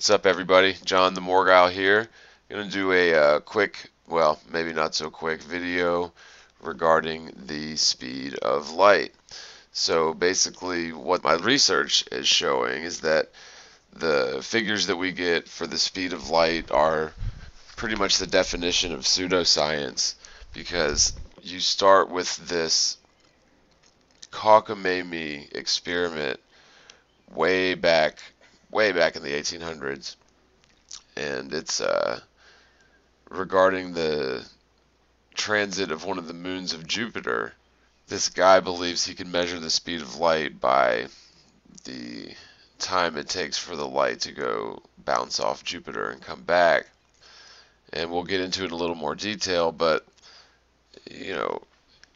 What's up, everybody? John the Morgile here. Going to do a quick, well, maybe not so quick video regarding the speed of light. So basically, what my research is showing is that the figures that we get for the speed of light are pretty much the definition of pseudoscience, because you start with this cockamamie experiment way back, way back in the 1800s. And it's regarding the transit of one of the moons of Jupiter. This guy believes he can measure the speed of light by the time it takes for the light to go bounce off Jupiter and come back. And we'll get into it in a little more detail, but you know,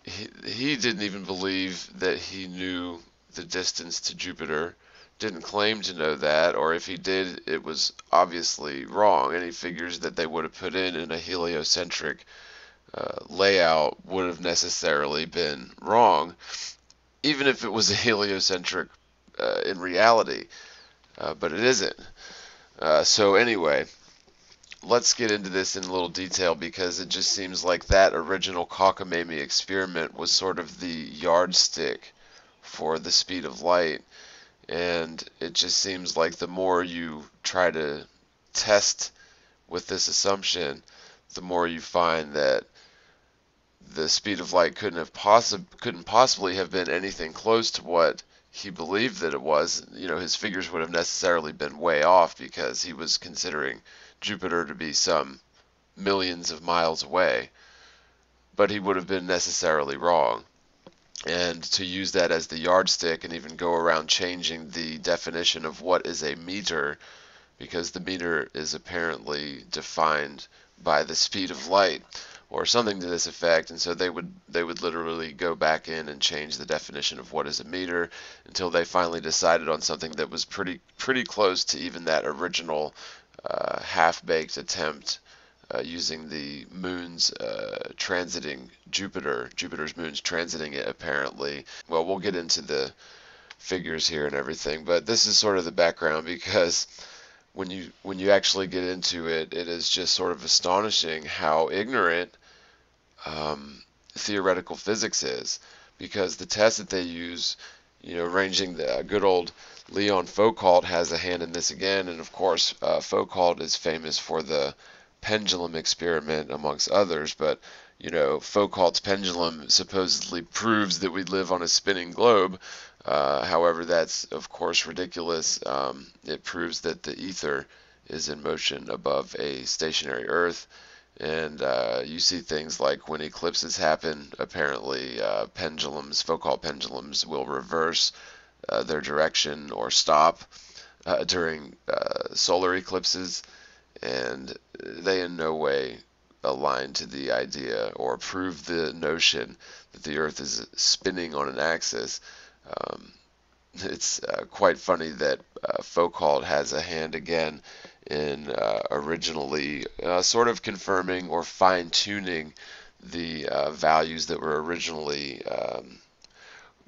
he didn't even believe that he knew the distance to Jupiter, didn't claim to know that, or if he did, it was obviously wrong. Any figures that they would have put in a heliocentric layout would have necessarily been wrong, even if it was a heliocentric in reality, but it isn't. So anyway, let's get into this in a little detail, because it just seems like that original cockamamie experiment was sort of the yardstick for the speed of light. And it just seems like the more you try to test with this assumption, the more you find that the speed of light couldn't possibly have been anything close to what he believed that it was. You know, his figures would have necessarily been way off, because he was considering Jupiter to be some millions of miles away, but he would have been necessarily wrong. And to use that as the yardstick and even go around changing the definition of what is a meter, because the meter is apparently defined by the speed of light or something to this effect, and so they would literally go back in and change the definition of what is a meter until they finally decided on something that was pretty close to even that original half-baked attempt using the moons transiting Jupiter, Jupiter's moons transiting it apparently. Well, we'll get into the figures here and everything, but this is sort of the background, because when you actually get into it, it is just sort of astonishing how ignorant theoretical physics is, because the tests that they use, ranging the good old Leon Focault has a hand in this again, and of course Focault is famous for the pendulum experiment amongst others, but Foucault's pendulum supposedly proves that we live on a spinning globe. However, that's of course ridiculous. It proves that the ether is in motion above a stationary Earth, and you see things like when eclipses happen, apparently Foucault pendulums will reverse their direction or stop during solar eclipses, and they in no way align to the idea or prove the notion that the Earth is spinning on an axis. It's quite funny that Focault has a hand again in originally sort of confirming or fine-tuning the values that were originally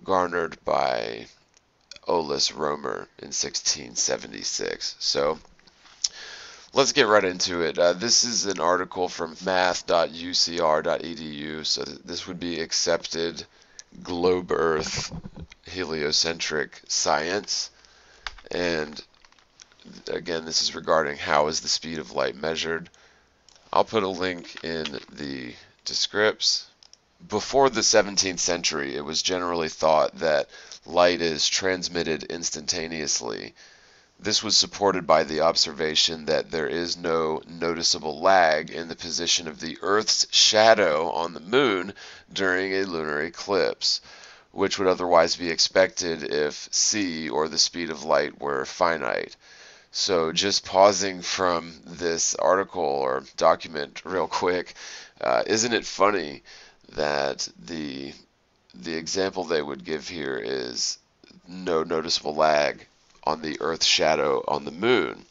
garnered by Olaus Romer in 1676. So let's get right into it. This is an article from math.ucr.edu, so this would be accepted globe Earth heliocentric science. And again, this is regarding how is the speed of light measured. I'll put a link in the description. Before the 17th century, it was generally thought that light is transmitted instantaneously. This was supported by the observation that there is no noticeable lag in the position of the Earth's shadow on the moon during a lunar eclipse, which would otherwise be expected if c, or the speed of light, were finite. So just pausing from this article or document real quick, isn't it funny that the example they would give here is no noticeable lag on the Earth's shadow on the moon,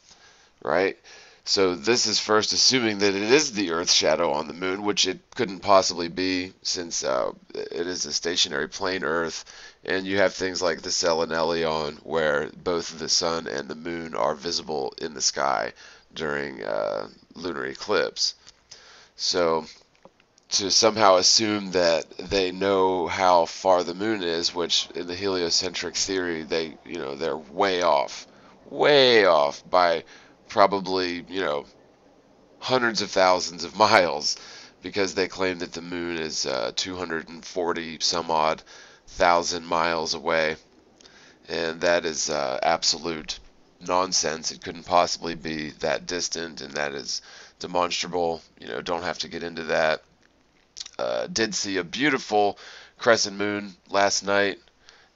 right? So this is first assuming that it is the Earth's shadow on the moon, which it couldn't possibly be since it is a stationary plane Earth, and you have things like the selenelion where both the sun and the moon are visible in the sky during lunar eclipse. So to somehow assume that they know how far the moon is, which in the heliocentric theory they're way off by probably hundreds of thousands of miles, because they claim that the moon is 240 some odd thousand miles away, and that is absolute nonsense. It couldn't possibly be that distant, and that is demonstrable. Don't have to get into that. Did see a beautiful crescent moon last night,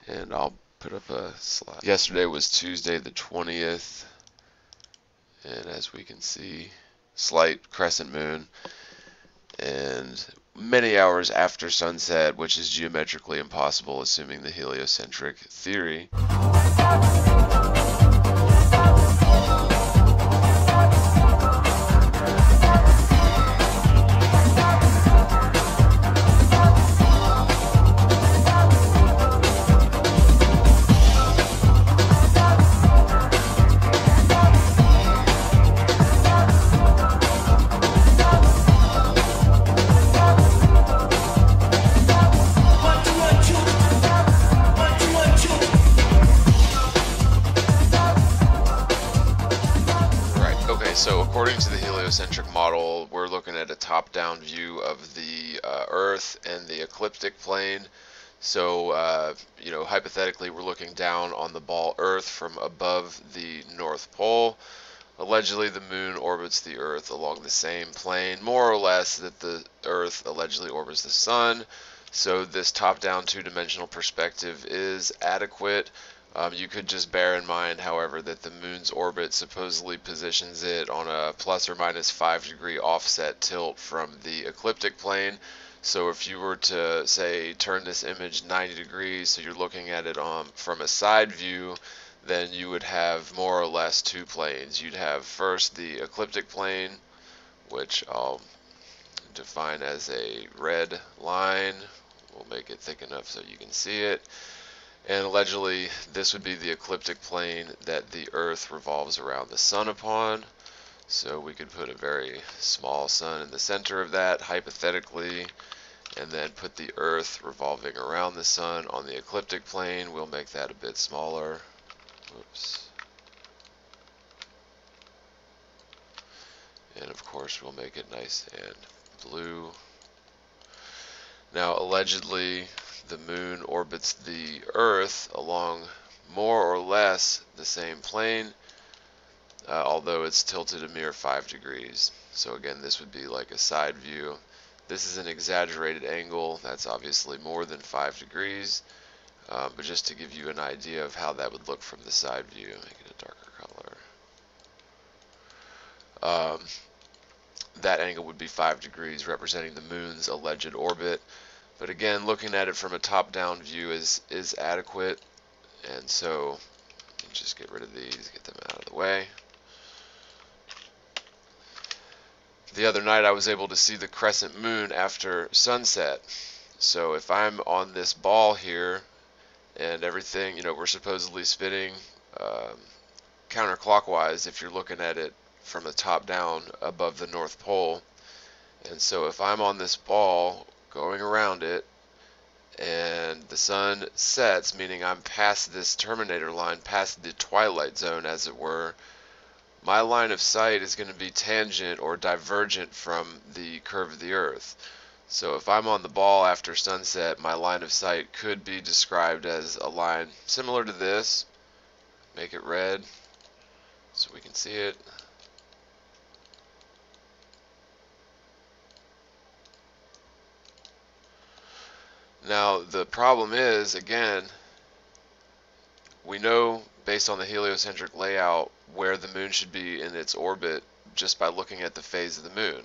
and I'll put up a slide. Yesterday was Tuesday the 20th, and as we can see, slight crescent moon, and many hours after sunset, which is geometrically impossible assuming the heliocentric theory. So according to the heliocentric model, we're looking at a top-down view of the Earth and the ecliptic plane. So, hypothetically, we're looking down on the ball Earth from above the North Pole. Allegedly, the moon orbits the Earth along the same plane, more or less, that the Earth allegedly orbits the sun. So this top-down two-dimensional perspective is adequate. You could just bear in mind, however, that the moon's orbit supposedly positions it on a plus or minus 5-degree offset tilt from the ecliptic plane. So if you were to, say, turn this image 90 degrees, so you're looking at it from a side view, then you would have more or less two planes. You'd have first the ecliptic plane, which I'll define as a red line. We'll make it thick enough so you can see it. And allegedly, this would be the ecliptic plane that the Earth revolves around the sun upon. So we could put a very small sun in the center of that, hypothetically, and then put the Earth revolving around the sun on the ecliptic plane. We'll make that a bit smaller. Whoops. And of course, we'll make it nice and blue. Now, allegedly, the moon orbits the Earth along more or less the same plane, although it's tilted a mere 5 degrees. So again, this would be like a side view. This is an exaggerated angle. That's obviously more than 5 degrees, but just to give you an idea of how that would look from the side view, make it a darker color. That angle would be 5 degrees, representing the moon's alleged orbit. But again, looking at it from a top-down view is adequate, and so just get rid of these, get them out of the way. The other night I was able to see the crescent moon after sunset. So if I'm on this ball here and everything, we're supposedly spinning counterclockwise if you're looking at it from the top down above the North Pole. And so if I'm on this ball going around it and the sun sets, meaning I'm past this terminator line, past the twilight zone as it were, my line of sight is going to be tangent or divergent from the curve of the Earth. So if I'm on the ball after sunset, my line of sight could be described as a line similar to this. Make it red so we can see it. Now the problem is, again, we know based on the heliocentric layout where the moon should be in its orbit just by looking at the phase of the moon.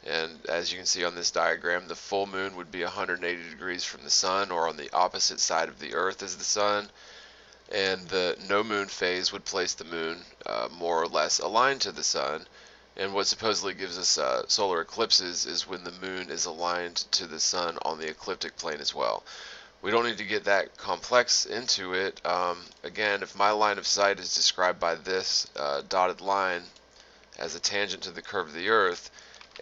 And as you can see on this diagram, the full moon would be 180 degrees from the sun, or on the opposite side of the Earth as the sun. And the no moon phase would place the moon more or less aligned to the sun. And what supposedly gives us solar eclipses is when the moon is aligned to the sun on the ecliptic plane as well. We don't need to get that complex into it. Again, if my line of sight is described by this dotted line as a tangent to the curve of the Earth,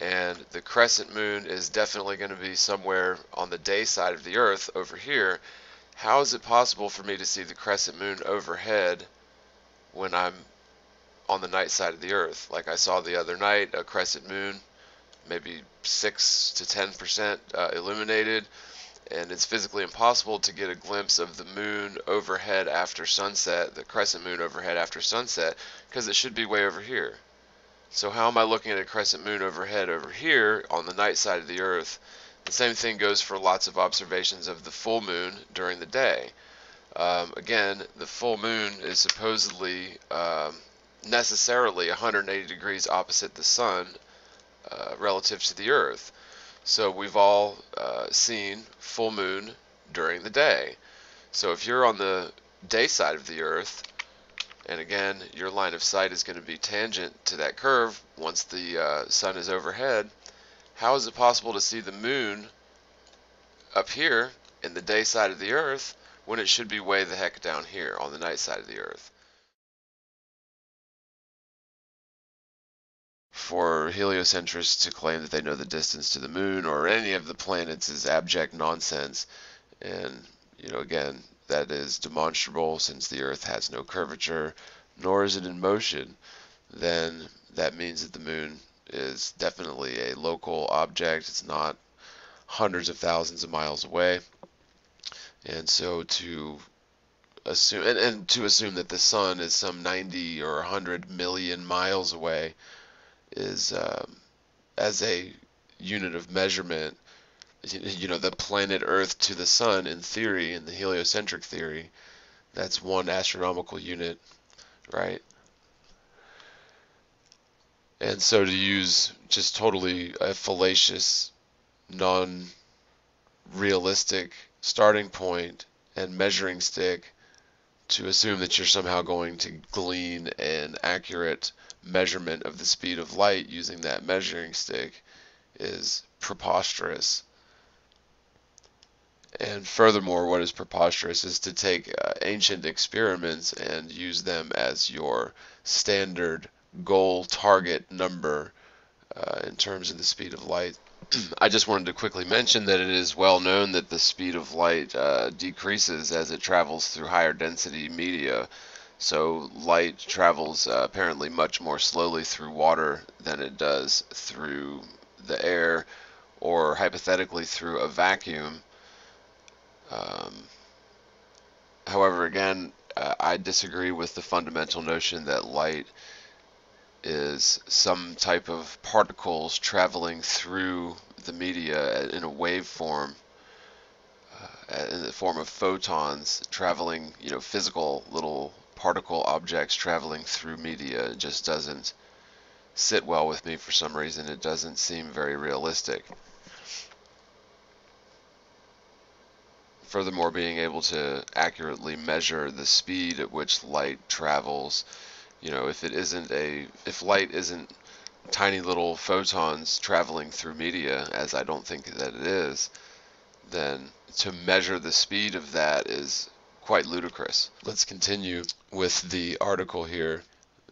and the crescent moon is definitely going to be somewhere on the day side of the Earth over here, how is it possible for me to see the crescent moon overhead when I'm on the night side of the Earth? Like I saw the other night, a crescent moon, maybe 6 to 10% illuminated, and it's physically impossible to get a glimpse of the moon overhead after sunset, the crescent moon overhead after sunset, because it should be way over here. So how am I looking at a crescent moon overhead over here on the night side of the Earth? The same thing goes for lots of observations of the full moon during the day. Again, the full moon is supposedly necessarily 180 degrees opposite the sun relative to the Earth. So we've all seen full moon during the day. So if you're on the day side of the Earth, and again, your line of sight is going to be tangent to that curve once the sun is overhead, how is it possible to see the moon up here in the day side of the Earth when it should be way the heck down here on the night side of the Earth? For heliocentrists to claim that they know the distance to the moon or any of the planets is abject nonsense. And, again, that is demonstrable since the Earth has no curvature, nor is it in motion. Then that means that the moon is definitely a local object. It's not hundreds of thousands of miles away. And so to assume and to assume that the sun is some 90 or 100 million miles away is as a unit of measurement, the planet Earth to the sun, in theory, in the heliocentric theory, that's one astronomical unit, right? And so to use just totally a fallacious, non-realistic starting point and measuring stick to assume that you're somehow going to glean an accurate measurement of the speed of light using that measuring stick is preposterous. And furthermore, what is preposterous is to take ancient experiments and use them as your standard goal target number in terms of the speed of light. I just wanted to quickly mention that it is well known that the speed of light decreases as it travels through higher density media. So light travels apparently much more slowly through water than it does through the air, or hypothetically through a vacuum. However, again, I disagree with the fundamental notion that light is some type of particles traveling through the media in a wave form, in the form of photons traveling, physical little particle objects traveling through media. It just doesn't sit well with me for some reason. It doesn't seem very realistic. Furthermore, being able to accurately measure the speed at which light travels, if light isn't tiny little photons traveling through media, as I don't think that it is, then to measure the speed of that is quite ludicrous. Let's continue with the article here.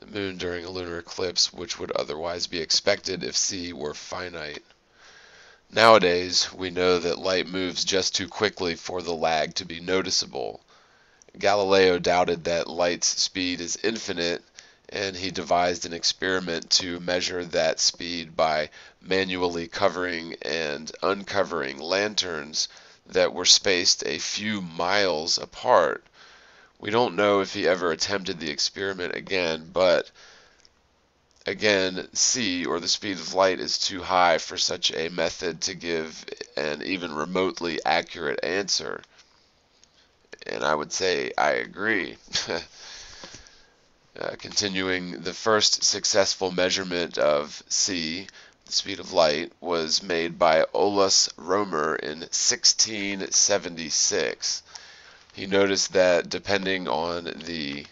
The moon during a lunar eclipse, which would otherwise be expected if C were finite. Nowadays, we know that light moves just too quickly for the lag to be noticeable. Galileo doubted that light's speed is infinite, and he devised an experiment to measure that speed by manually covering and uncovering lanterns that were spaced a few miles apart. We don't know if he ever attempted the experiment again, but again, c, or the speed of light, is too high for such a method to give an even remotely accurate answer. And I would say I agree. Continuing, the first successful measurement of c, the speed of light, was made by Olaus Romer in 1676. He noticed that depending on the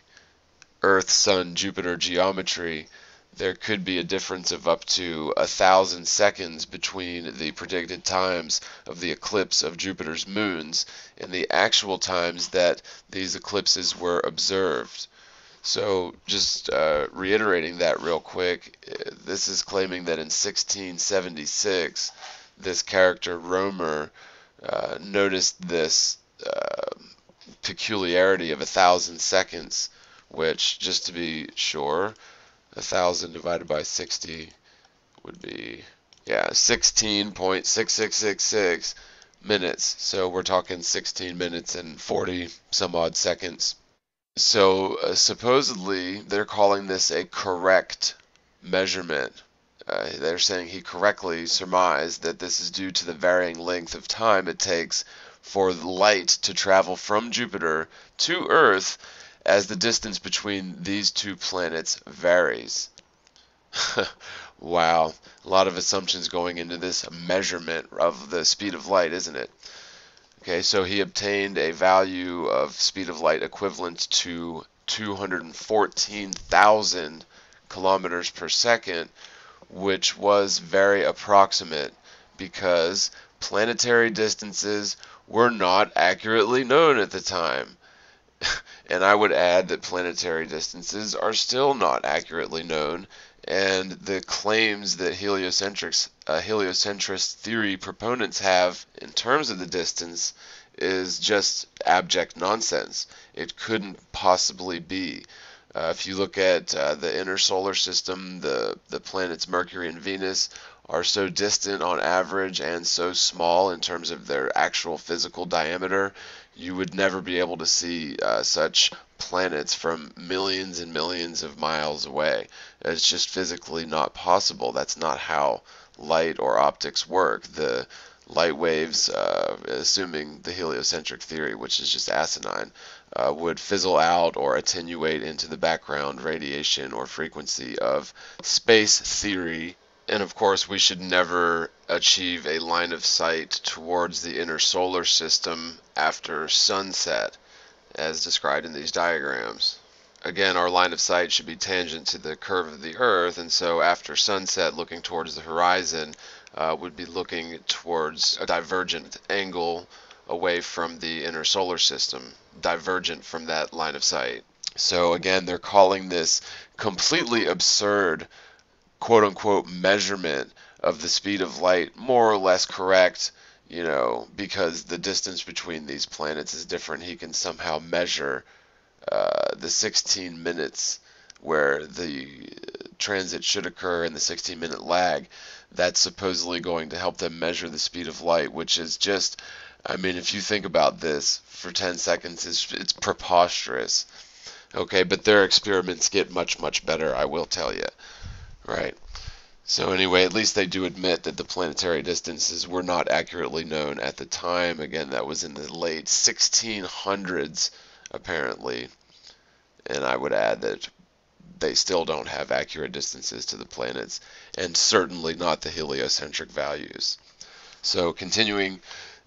Earth, Sun, Jupiter geometry, there could be a difference of up to 1,000 seconds between the predicted times of the eclipse of Jupiter's moons and the actual times that these eclipses were observed. So just reiterating that real quick, this is claiming that in 1676, this character Romer noticed this peculiarity of 1,000 seconds, which, just to be sure, 1,000 divided by 60 would be, yeah, 16.6666 minutes. So we're talking 16 minutes and 40 some odd seconds. So supposedly they're calling this a correct measurement. They're saying he correctly surmised that this is due to the varying length of time it takes for the light to travel from Jupiter to Earth as the distance between these two planets varies. Wow, a lot of assumptions going into this measurement of the speed of light, isn't it? Okay, so he obtained a value of speed of light equivalent to 214,000 kilometers per second, which was very approximate because planetary distances were not accurately known at the time. And I would add that planetary distances are still not accurately known, and the claims that heliocentrist theory proponents have in terms of the distance is just abject nonsense. It couldn't possibly be. If you look at the inner solar system, the planets Mercury and Venus are so distant on average and so small in terms of their actual physical diameter, you would never be able to see such planets from millions and millions of miles away. It's just physically not possible. That's not how light or optics work. The light waves, assuming the heliocentric theory, which is just asinine, would fizzle out or attenuate into the background radiation or frequency of space theory. And of course, we should never achieve a line of sight towards the inner solar system after sunset, as described in these diagrams. Again, our line of sight should be tangent to the curve of the Earth, and so after sunset, looking towards the horizon, would be looking towards a divergent angle away from the inner solar system, divergent from that line of sight. So again, they're calling this completely absurd quote unquote measurement of the speed of light more or less correct, because the distance between these planets is different. He can somehow measure the 16 minutes where the transit should occur and the 16-minute lag. That's supposedly going to help them measure the speed of light, which is just, I mean, if you think about this for 10 seconds, it's preposterous. Okay, but their experiments get much, much better, I will tell you. Right. So anyway, at least they do admit that the planetary distances were not accurately known at the time. Again, that was in the late 1600s, apparently. And I would add that they still don't have accurate distances to the planets, and certainly not the heliocentric values. So continuing,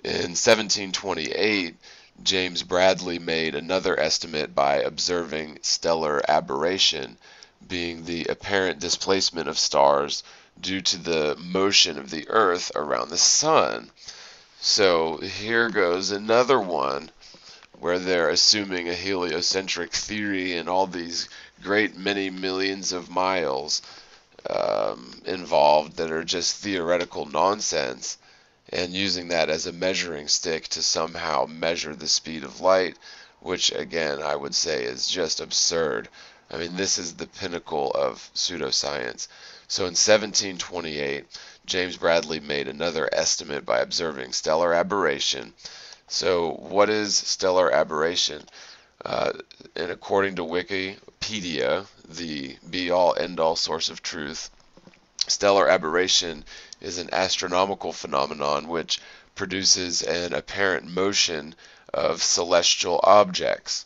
in 1728, James Bradley made another estimate by observing stellar aberration, being the apparent displacement of stars due to the motion of the Earth around the Sun. So here goes another one where they're assuming a heliocentric theory and all these great many millions of miles involved that are just theoretical nonsense, and using that as a measuring stick to somehow measure the speed of light, which again I would say is just absurd. I mean, this is the pinnacle of pseudoscience. So in 1728, James Bradley made another estimate by observing stellar aberration. So what is stellar aberration? And according to Wikipedia, the be-all, end-all source of truth, stellar aberration is an astronomical phenomenon which produces an apparent motion of celestial objects.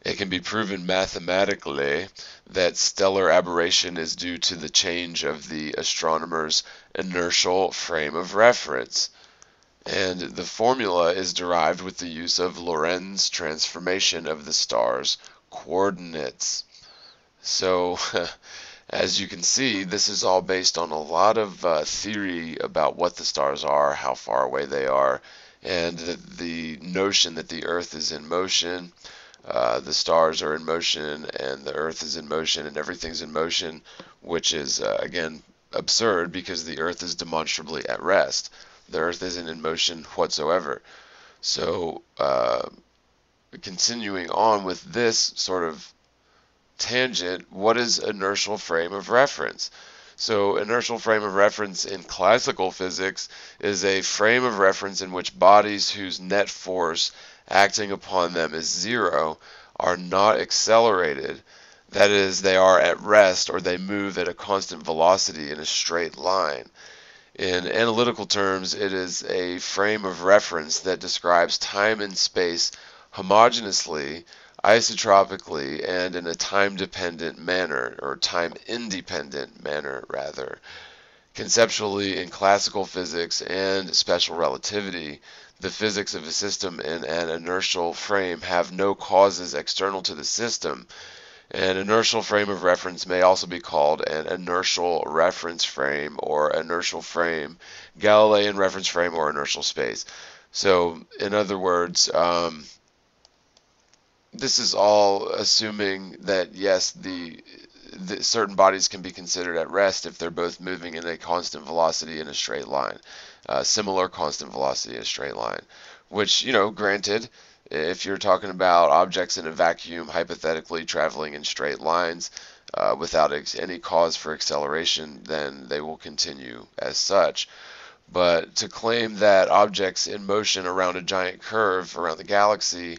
It can be proven mathematically that stellar aberration is due to the change of the astronomer's inertial frame of reference. And the formula is derived with the use of Lorentz transformation of the star's coordinates. So, As you can see, this is all based on a lot of theory about what the stars are, how far away they are, and the notion that the Earth is in motion, the stars are in motion, and the Earth is in motion, and everything's in motion, which is, again, absurd because the Earth is demonstrably at rest. The Earth isn't in motion whatsoever. So, continuing on with this sort of tangent, what is inertial frame of reference? So, inertial frame of reference in classical physics is a frame of reference in which bodies whose net force acting upon them is zero are not accelerated. That is, they are at rest or they move at a constant velocity in a straight line. In analytical terms, it is a frame of reference that describes time and space homogeneously, isotropically, and in a time-dependent manner, or time-independent manner, rather. Conceptually, in classical physics and special relativity, the physics of a system in an inertial frame have no causes external to the system. An inertial frame of reference may also be called an inertial reference frame or inertial frame, Galilean reference frame, or inertial space. So, in other words, this is all assuming that, yes, the certain bodies can be considered at rest if they're both moving in a constant velocity in a straight line, similar constant velocity in a straight line, which, granted, if you're talking about objects in a vacuum hypothetically traveling in straight lines without any cause for acceleration, then they will continue as such. But to claim that objects in motion around a giant curve around the galaxy,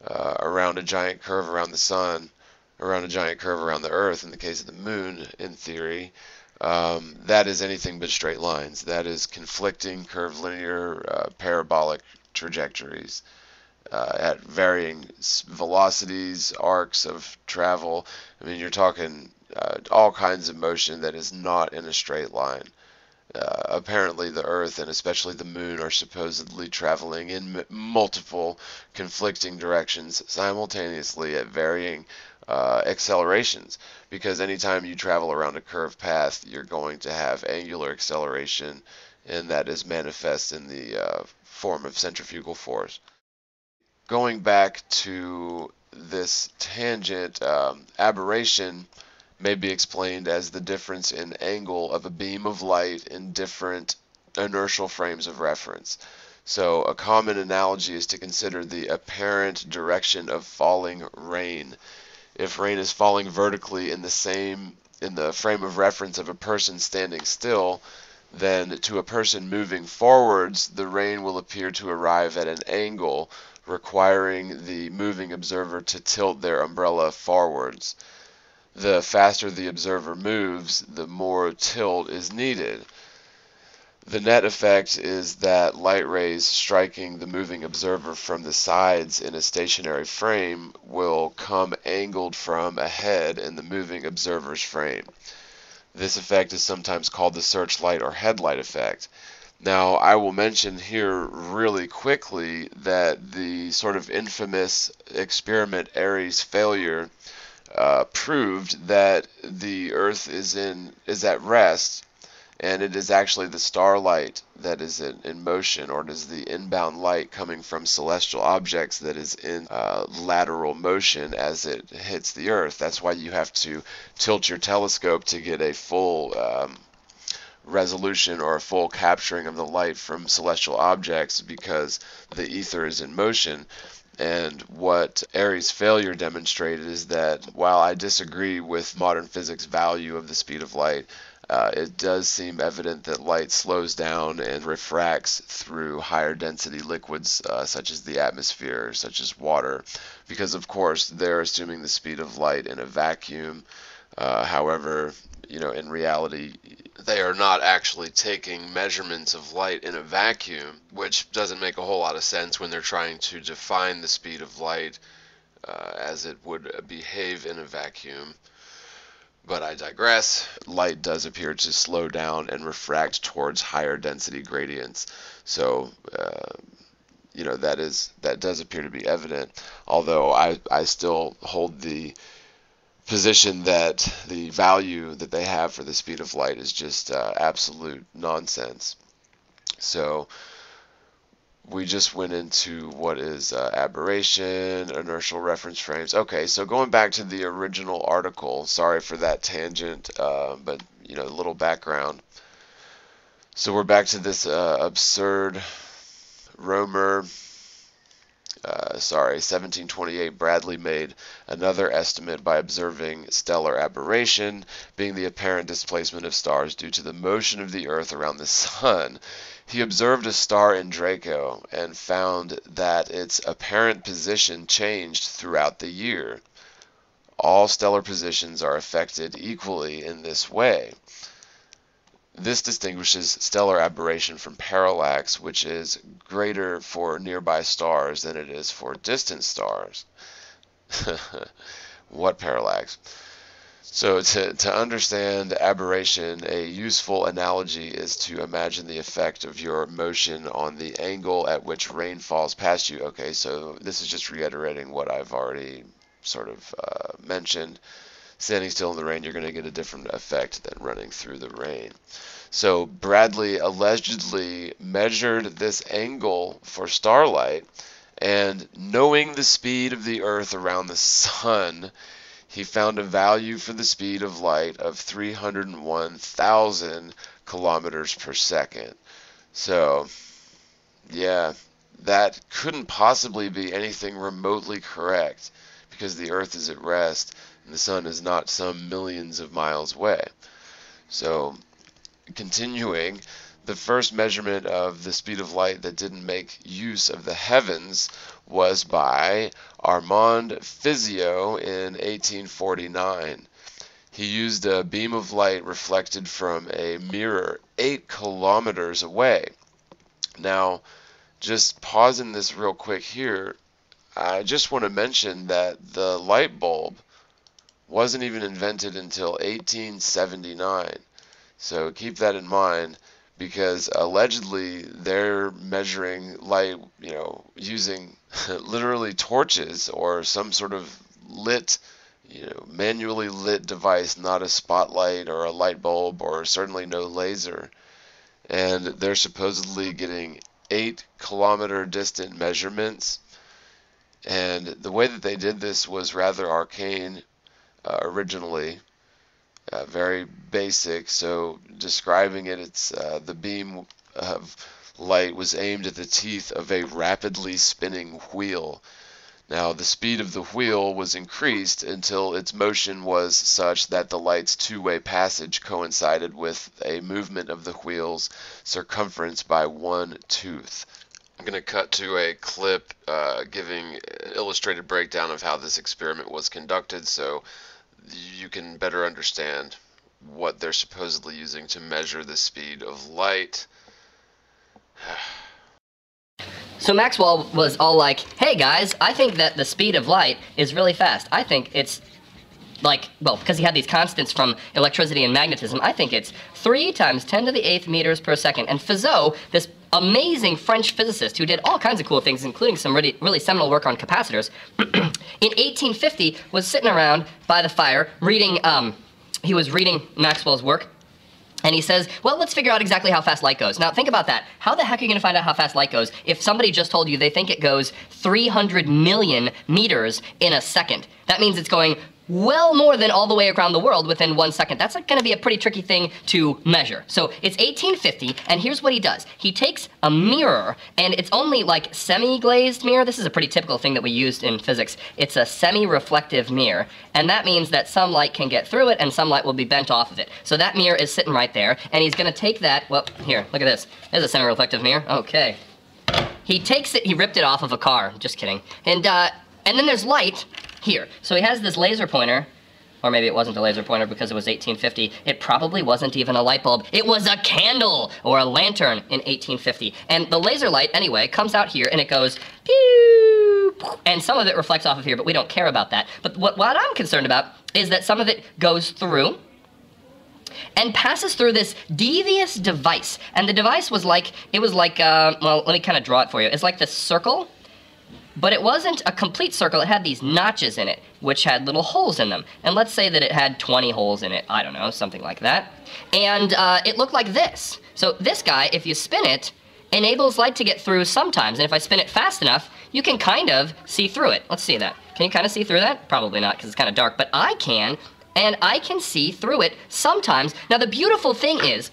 around a giant curve around the sun, around a giant curve around the Earth, in the case of the moon, in theory, that is anything but straight lines. That is conflicting curvilinear parabolic trajectories at varying velocities, arcs of travel. I mean, you're talking all kinds of motion that is not in a straight line. Apparently, the Earth and especially the Moon are supposedly traveling in multiple conflicting directions simultaneously at varying accelerations. Because anytime you travel around a curved path, you're going to have angular acceleration, and that is manifest in the form of centrifugal force. Going back to this tangent, aberration may be explained as the difference in angle of a beam of light in different inertial frames of reference. So a common analogy is to consider the apparent direction of falling rain. If rain is falling vertically in the frame of reference of a person standing still, then to a person moving forwards, the rain will appear to arrive at an angle, requiring the moving observer to tilt their umbrella forwards. The faster the observer moves, the more tilt is needed. The net effect is that light rays striking the moving observer from the sides in a stationary frame will come angled from ahead in the moving observer's frame. This effect is sometimes called the searchlight or headlight effect. Now, I will mention here really quickly that the sort of infamous experiment Airy's failure proved that the Earth is at rest, and it is actually the starlight that is in motion, or it is the inbound light coming from celestial objects that is in lateral motion as it hits the Earth. That's why you have to tilt your telescope to get a full resolution or a full capturing of the light from celestial objects, because the ether is in motion. And what Airy's failure demonstrated is that while I disagree with modern physics' value of the speed of light, it does seem evident that light slows down and refracts through higher density liquids such as the atmosphere, such as water, because of course they're assuming the speed of light in a vacuum. However, in reality, they are not actually taking measurements of light in a vacuum, which doesn't make a whole lot of sense when they're trying to define the speed of light as it would behave in a vacuum. But I digress. Light does appear to slow down and refract towards higher density gradients. So, that does appear to be evident. Although I still hold the position that the value that they have for the speed of light is just absolute nonsense. So we just went into what is aberration, inertial reference frames. Okay, so going back to the original article, sorry for that tangent, but you know, a little background. So we're back to this absurd Romer, 1728, Bradley made another estimate by observing stellar aberration, being the apparent displacement of stars due to the motion of the Earth around the Sun. He observed a star in Draco and found that its apparent position changed throughout the year. All stellar positions are affected equally in this way. This distinguishes stellar aberration from parallax, which is greater for nearby stars than it is for distant stars. What parallax? So to understand aberration, a useful analogy is to imagine the effect of your motion on the angle at which rain falls past you. Okay, so this is just reiterating what I've already sort of mentioned. Standing still in the rain, you're going to get a different effect than running through the rain. So Bradley allegedly measured this angle for starlight, and knowing the speed of the Earth around the Sun, he found a value for the speed of light of 301,000 kilometers per second. So, yeah, that couldn't possibly be anything remotely correct, because the Earth is at rest and the Sun is not some millions of miles away. So, continuing, the first measurement of the speed of light that didn't make use of the heavens was by Armand Fizeau in 1849. He used a beam of light reflected from a mirror 8 kilometers away. Now, just pausing this real quick here, I just want to mention that the light bulb wasn't even invented until 1879. So keep that in mind, because allegedly they're measuring light, you know, using literally torches or some sort of lit, you know, manually lit device, not a spotlight or a light bulb or certainly no laser. And they're supposedly getting 8-kilometer distant measurements. And the way that they did this was rather arcane originally. Very basic, so describing it, it's the beam of light was aimed at the teeth of a rapidly spinning wheel. Now, the speed of the wheel was increased until its motion was such that the light's two-way passage coincided with a movement of the wheel's circumference by one tooth. I'm going to cut to a clip giving an illustrated breakdown of how this experiment was conducted, so you can better understand what they're supposedly using to measure the speed of light. So Maxwell was all like, hey guys, I think that the speed of light is really fast. I think it's like, well, because he had these constants from electricity and magnetism, I think it's 3 times 10 to the 8th meters per second. And Fizeau, this amazing French physicist who did all kinds of cool things, including some really seminal work on capacitors, in 1850 was sitting around by the fire reading, he was reading Maxwell's work, and he says, well, let's figure out exactly how fast light goes. Now, think about that. How the heck are you going to find out how fast light goes if somebody just told you they think it goes 300 million meters in a second? That means it's going well more than all the way around the world within 1 second. That's going to be a pretty tricky thing to measure. So it's 1850, and here's what he does. He takes a mirror, and it's only like semi-glazed mirror. This is a pretty typical thing that we used in physics. It's a semi-reflective mirror, and that means that some light can get through it, and some light will be bent off of it. So that mirror is sitting right there, and he's going to take that, well, here, look at this. There's a semi-reflective mirror. Okay. He takes it, he ripped it off of a car. Just kidding. And then there's light here. So he has this laser pointer, or maybe it wasn't a laser pointer because it was 1850. It probably wasn't even a light bulb. It was a candle or a lantern in 1850. And the laser light, anyway, comes out here and it goes pew, and some of it reflects off of here, but we don't care about that. But what I'm concerned about is that some of it goes through and passes through this devious device. And the device was like, well, let me kind of draw it for you. It's like this circle. But it wasn't a complete circle. It had these notches in it, which had little holes in them. And let's say that it had 20 holes in it. I don't know, something like that. And it looked like this. So this guy, if you spin it, enables light to get through sometimes. And if I spin it fast enough, you can kind of see through it. Let's see that. Can you kind of see through that? Probably not, because it's kind of dark. But I can, and I can see through it sometimes. Now, the beautiful thing is,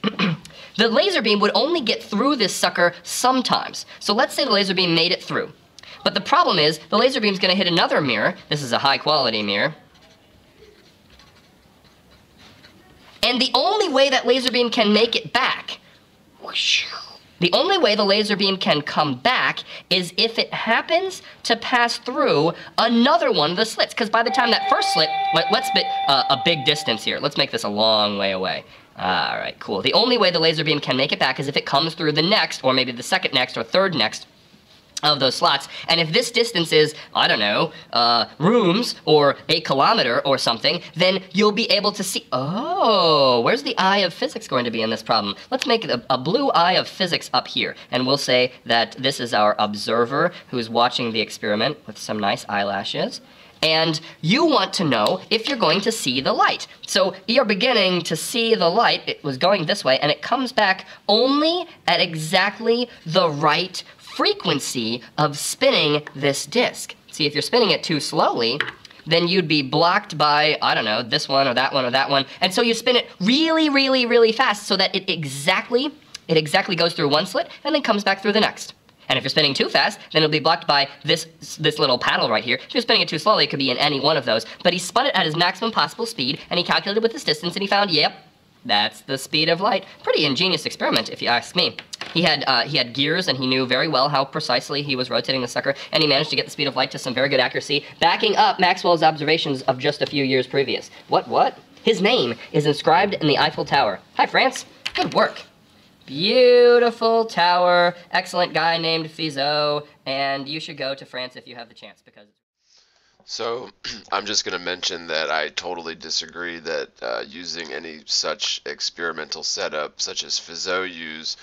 the laser beam would only get through this sucker sometimes. So let's say the laser beam made it through. But the problem is, the laser beam's going to hit another mirror. This is a high-quality mirror. And the only way that laser beam can make it back, the only way the laser beam can come back is if it happens to pass through another one of the slits. Because by the time that first slit, let's bit a big distance here. Let's make this a long way away. All right, cool. The only way the laser beam can make it back is if it comes through the next, or maybe the second next, or third next of those slots. And if this distance is, I don't know, rooms or 1 kilometer or something, then you'll be able to see, oh, where's the eye of physics going to be in this problem? Let's make a blue eye of physics up here. And we'll say that this is our observer who's watching the experiment with some nice eyelashes. And you want to know if you're going to see the light. So you're beginning to see the light. It was going this way, and it comes back only at exactly the right frequency of spinning this disk. See, if you're spinning it too slowly, then you'd be blocked by, I don't know, this one or that one or that one. And so you spin it really, really, really fast so that it exactly goes through one slit and then comes back through the next. And if you're spinning too fast, then it'll be blocked by this little paddle right here. If you're spinning it too slowly, it could be in any one of those. But he spun it at his maximum possible speed, and he calculated with this distance, and he found, yep, that's the speed of light. Pretty ingenious experiment, if you ask me. He had gears, and he knew very well how precisely he was rotating the sucker, and he managed to get the speed of light to some very good accuracy, backing up Maxwell's observations of just a few years previous. What? His name is inscribed in the Eiffel Tower. Hi, France. Good work. Beautiful tower, excellent guy named Fizeau, and you should go to France if you have the chance, because... So, I'm just going to mention that I totally disagree that using any such experimental setup, such as Fizeau used,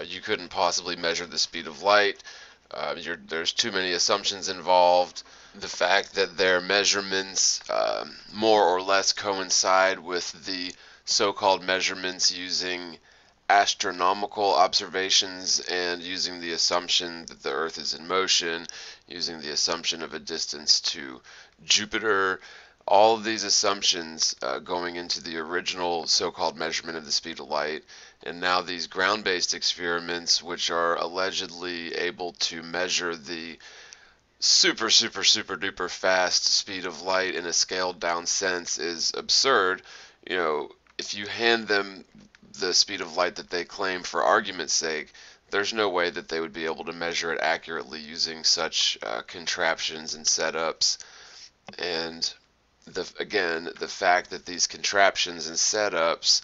you couldn't possibly measure the speed of light. There's too many assumptions involved. The fact that their measurements more or less coincide with the so-called measurements using astronomical observations and using the assumption that the Earth is in motion, using the assumption of a distance to Jupiter, all of these assumptions going into the original so-called measurement of the speed of light, and now these ground-based experiments which are allegedly able to measure the super duper fast speed of light in a scaled down sense is absurd. You know, if you hand them the speed of light that they claim for argument's sake, there's no way that they would be able to measure it accurately using such contraptions and setups. And again, the fact that these contraptions and setups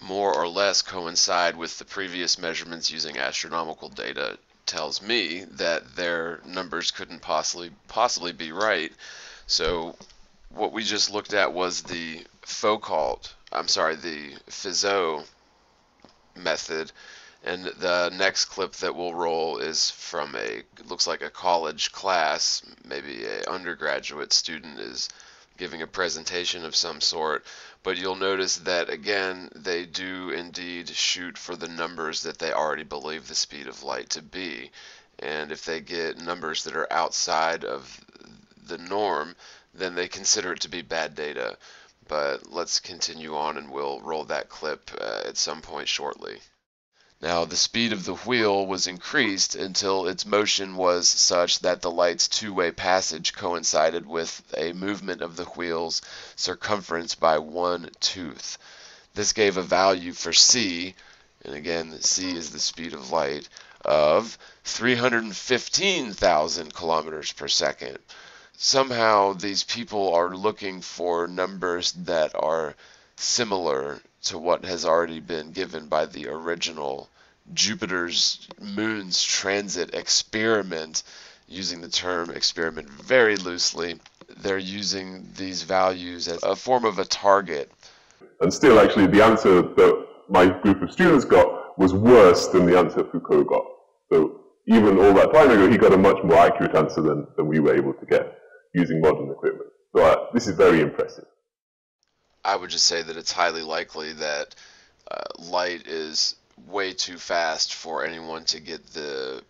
more or less coincide with the previous measurements using astronomical data tells me that their numbers couldn't possibly be right. So what we just looked at was the the Fizeau method, and the next clip that we'll roll is from it looks like a college class, maybe an undergraduate student is giving a presentation of some sort, but you'll notice that again they do indeed shoot for the numbers that they already believe the speed of light to be, and if they get numbers that are outside of the norm, then they consider it to be bad data. But let's continue on and we'll roll that clip at some point shortly. Now, the speed of the wheel was increased until its motion was such that the light's two-way passage coincided with a movement of the wheel's circumference by one tooth. This gave a value for c, and again, c is the speed of light, of 315,000 kilometers per second. Somehow these people are looking for numbers that are similar to what has already been given by the original Jupiter's moon's transit experiment, using the term experiment very loosely. They're using these values as a form of a target. And still, actually, the answer that my group of students got was worse than the answer Focault got. So even all that time ago, he got a much more accurate answer than we were able to get using modern equipment. So this is very impressive. I would just say that it's highly likely that light is way too fast for anyone to get the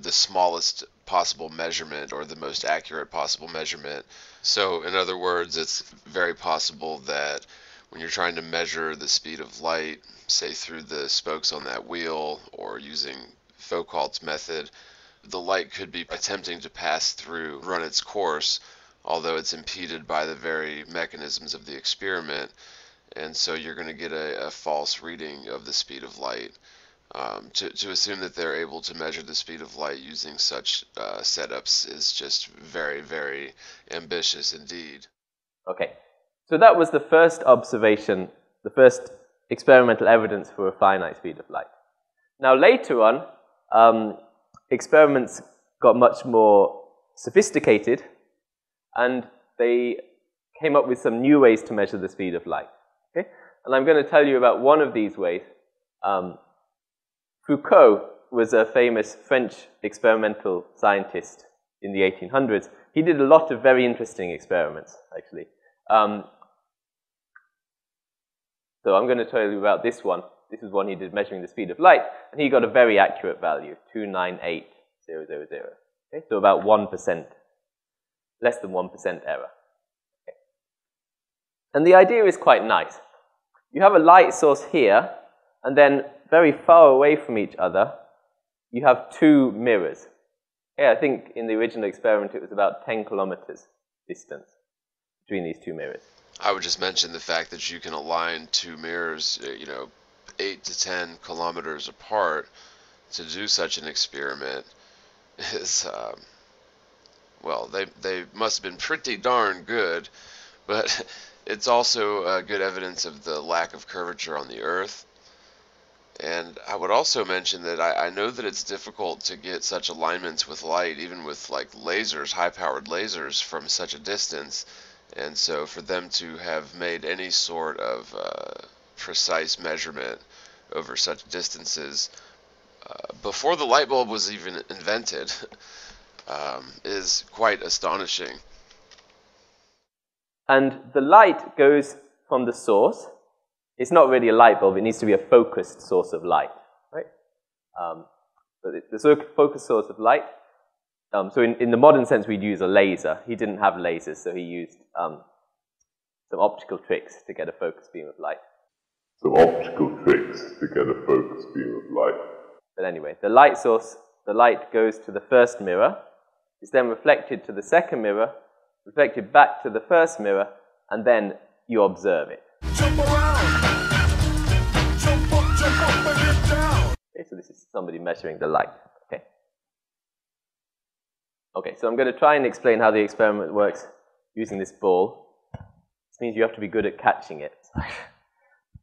the smallest possible measurement or the most accurate possible measurement. So in other words, it's very possible that when you're trying to measure the speed of light, say through the spokes on that wheel or using Focault's method, the light could be attempting to pass through, run its course, although it's impeded by the very mechanisms of the experiment, and so you're going to get a false reading of the speed of light. To assume that they're able to measure the speed of light using such setups is just very, very ambitious indeed. Okay, so that was the first observation, the first experimental evidence for a finite speed of light. Now later on, experiments got much more sophisticated, and they came up with some new ways to measure the speed of light. Okay? And I'm going to tell you about one of these ways. Focault was a famous French experimental scientist in the 1800s. He did a lot of very interesting experiments, actually. So I'm going to tell you about this one. This is one he did measuring the speed of light, and he got a very accurate value, 298,000. Okay? So about 1%, less than 1% error. Okay. And the idea is quite nice. You have a light source here, and then very far away from each other, you have two mirrors. Okay, I think in the original experiment it was about 10 kilometers distance between these two mirrors. I would just mention the fact that you can align two mirrors, 8 to 10 kilometers apart to do such an experiment is, well, they must have been pretty darn good, but it's also good evidence of the lack of curvature on the Earth. And I would also mention that I know that it's difficult to get such alignments with light, even with like lasers, high-powered lasers, from such a distance. And so for them to have made any sort of precise measurement over such distances before the light bulb was even invented is quite astonishing. And the light goes from the source. It's not really a light bulb. It needs to be a focused source of light, right? So the focused source of light. So in the modern sense, we'd use a laser. He didn't have lasers, so he used some optical tricks to get a focused beam of light. Some optical tricks to get a focused beam of light. But anyway, the light source, the light goes to the first mirror. It's then reflected to the second mirror, reflected back to the first mirror, and then you observe it. Jump around. Jump up and get down. Okay, so this is somebody measuring the light. Okay, so I'm going to try and explain how the experiment works using this ball. This means you have to be good at catching it.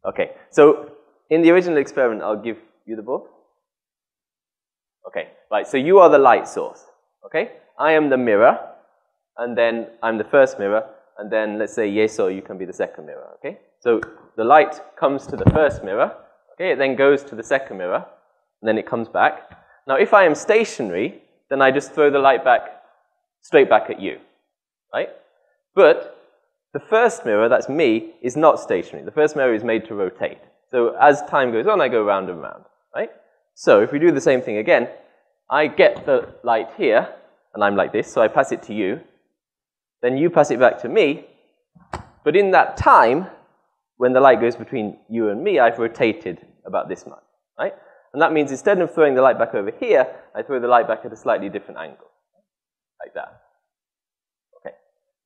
Okay, so in the original experiment, I'll give you the ball. Okay, right, so you are the light source. Okay, I am the mirror, and then I'm the first mirror, and then let's say Yeso, you can be the second mirror. Okay, so the light comes to the first mirror. Okay, it then goes to the second mirror, and then it comes back. Now, if I am stationary, then I just throw the light back, straight back at you, right? But the first mirror, that's me, is not stationary. The first mirror is made to rotate. So as time goes on, I go round and round, right? So if we do the same thing again, I get the light here, and I'm like this, so I pass it to you. Then you pass it back to me. But in that time, when the light goes between you and me, I've rotated about this much, right? And that means instead of throwing the light back over here, I throw the light back at a slightly different angle, like that. Okay.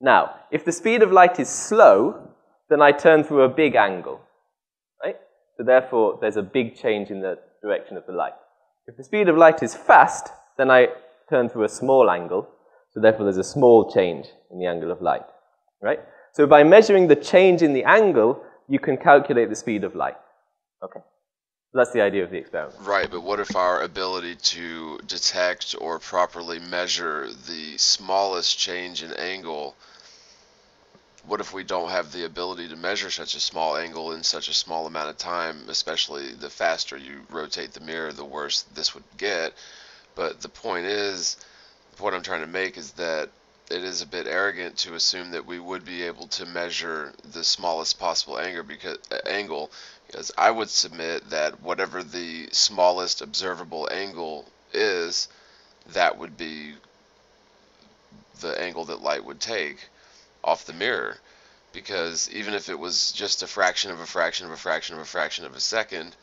Now, if the speed of light is slow, then I turn through a big angle, right? So therefore, there's a big change in the direction of the light. If the speed of light is fast, then I turn through a small angle, so therefore there's a small change in the angle of light, right? So by measuring the change in the angle, you can calculate the speed of light, okay? That's the idea of the experiment. Right, but what if our ability to detect or properly measure the smallest change in angle, what if we don't have the ability to measure such a small angle in such a small amount of time, especially the faster you rotate the mirror, the worse this would get? But the point is, what I'm trying to make is that it is a bit arrogant to assume that we would be able to measure the smallest possible angle, because I would submit that whatever the smallest observable angle is, that would be the angle that light would take off the mirror. Because even if it was just a fraction of a fraction of a fraction of a fraction of a second,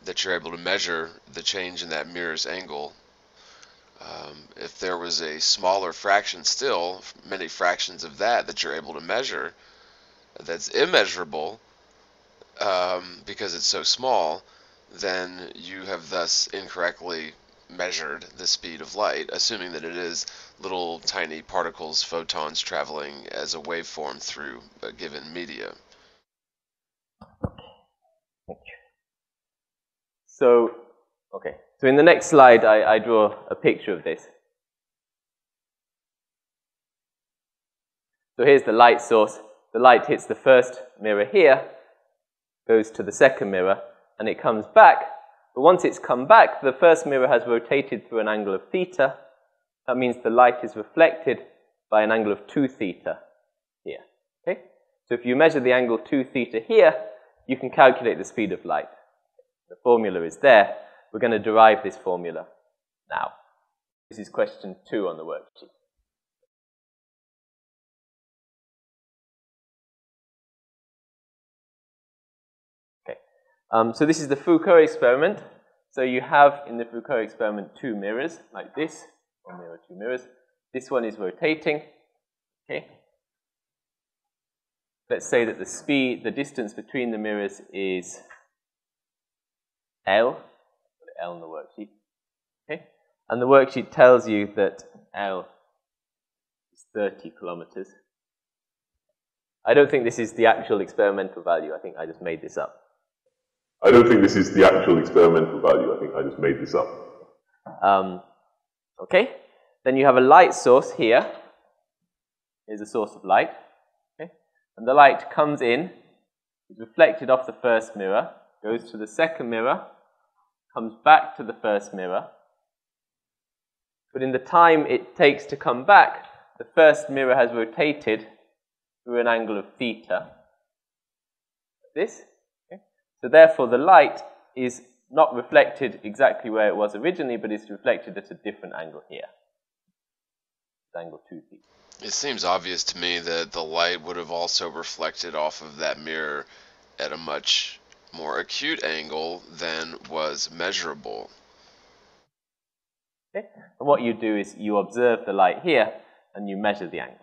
that you're able to measure the change in that mirror's angle. If there was a smaller fraction still, many fractions of that you're able to measure, that's immeasurable because it's so small, then you have thus incorrectly measured the speed of light, assuming that it is little tiny particles, photons, traveling as a waveform through a given media. So, okay. So in the next slide, I draw a picture of this. So here's the light source. The light hits the first mirror here, goes to the second mirror, and it comes back. But once it's come back, the first mirror has rotated through an angle of theta. That means the light is reflected by an angle of 2 theta here. Okay? So if you measure the angle 2 theta here, you can calculate the speed of light. The formula is there. We're going to derive this formula now. This is question 2 on the worksheet. So this is the Focault experiment. So you have in the Focault experiment 2 mirrors, like this. 1 mirror, 2 mirrors. This one is rotating. Okay. Let's say that the distance between the mirrors is L. Put L in the worksheet. Okay. And the worksheet tells you that L is 30 kilometers. I don't think this is the actual experimental value. I think I just made this up. I don't think this is the actual experimental value. I think I just made this up. Okay. Then you have a light source here. Here's a source of light. Okay. And the light comes in, is reflected off the first mirror, goes to the second mirror, comes back to the first mirror. But in the time it takes to come back, the first mirror has rotated through an angle of theta. This. So therefore, the light is not reflected exactly where it was originally, but it's reflected at a different angle here. Angle 2 theta. It seems obvious to me that the light would have also reflected off of that mirror at a much more acute angle than was measurable. Okay. And what you do is you observe the light here, and you measure the angle.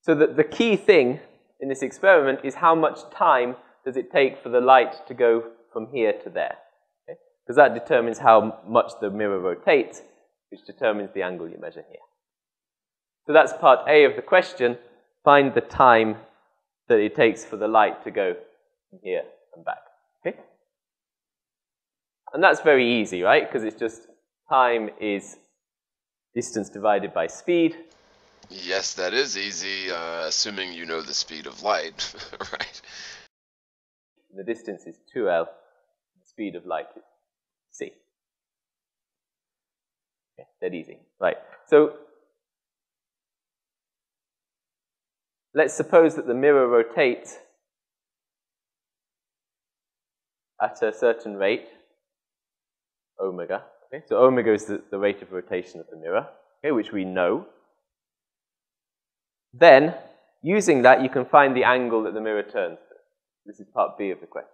So the key thing in this experiment is how much time does it take for the light to go from here to there. Okay? Because that determines how much the mirror rotates, which determines the angle you measure here. So that's part A of the question. Find the time that it takes for the light to go from here and back. Okay? And that's very easy, right? Because it's just time is distance divided by speed. Yes, that is easy, assuming you know the speed of light, right? The distance is 2L. The speed of light is c. Okay, dead easy. Right. So let's suppose that the mirror rotates at a certain rate, omega. Okay? So omega is the rate of rotation of the mirror, okay, which we know. Then, using that, you can find the angle that the mirror turns through. This is part B of the question.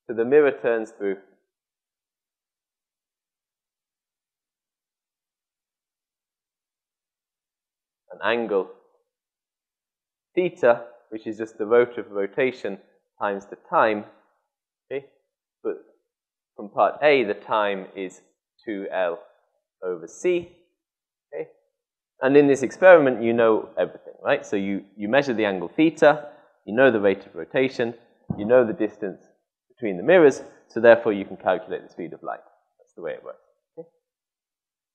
So the mirror turns through an angle theta, which is just the rate of rotation times the time. Okay? But from part A, the time is 2L over c. Okay? And in this experiment, you know everything, right? So you measure the angle theta, you know the rate of rotation, you know the distance between the mirrors, so therefore you can calculate the speed of light. That's the way it works. Okay?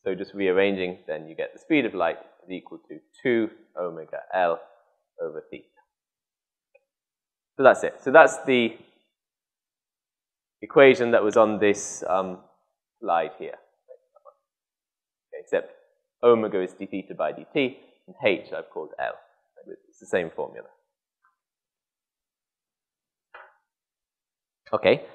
So just rearranging, then you get the speed of light is equal to 2 omega L over theta. So that's it. So that's the equation that was on this slide here. Okay, except omega is d theta by dt, and h I've called L. It's the same formula. Okay.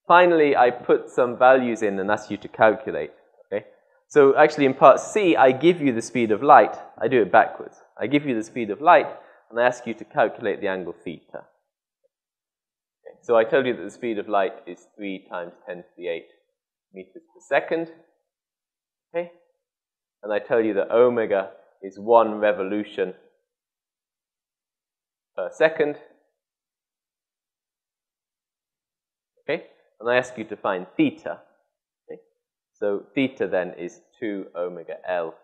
Finally, I put some values in and ask you to calculate. Okay. So actually, in part C, I give you the speed of light. I do it backwards. I give you the speed of light, and I ask you to calculate the angle theta. Okay. So I told you that the speed of light is 3 times 10 to the 8 meters per second. Okay. And I tell you that omega is 1 revolution per second. Okay. And I ask you to find theta. Okay. So theta then is 2 omega L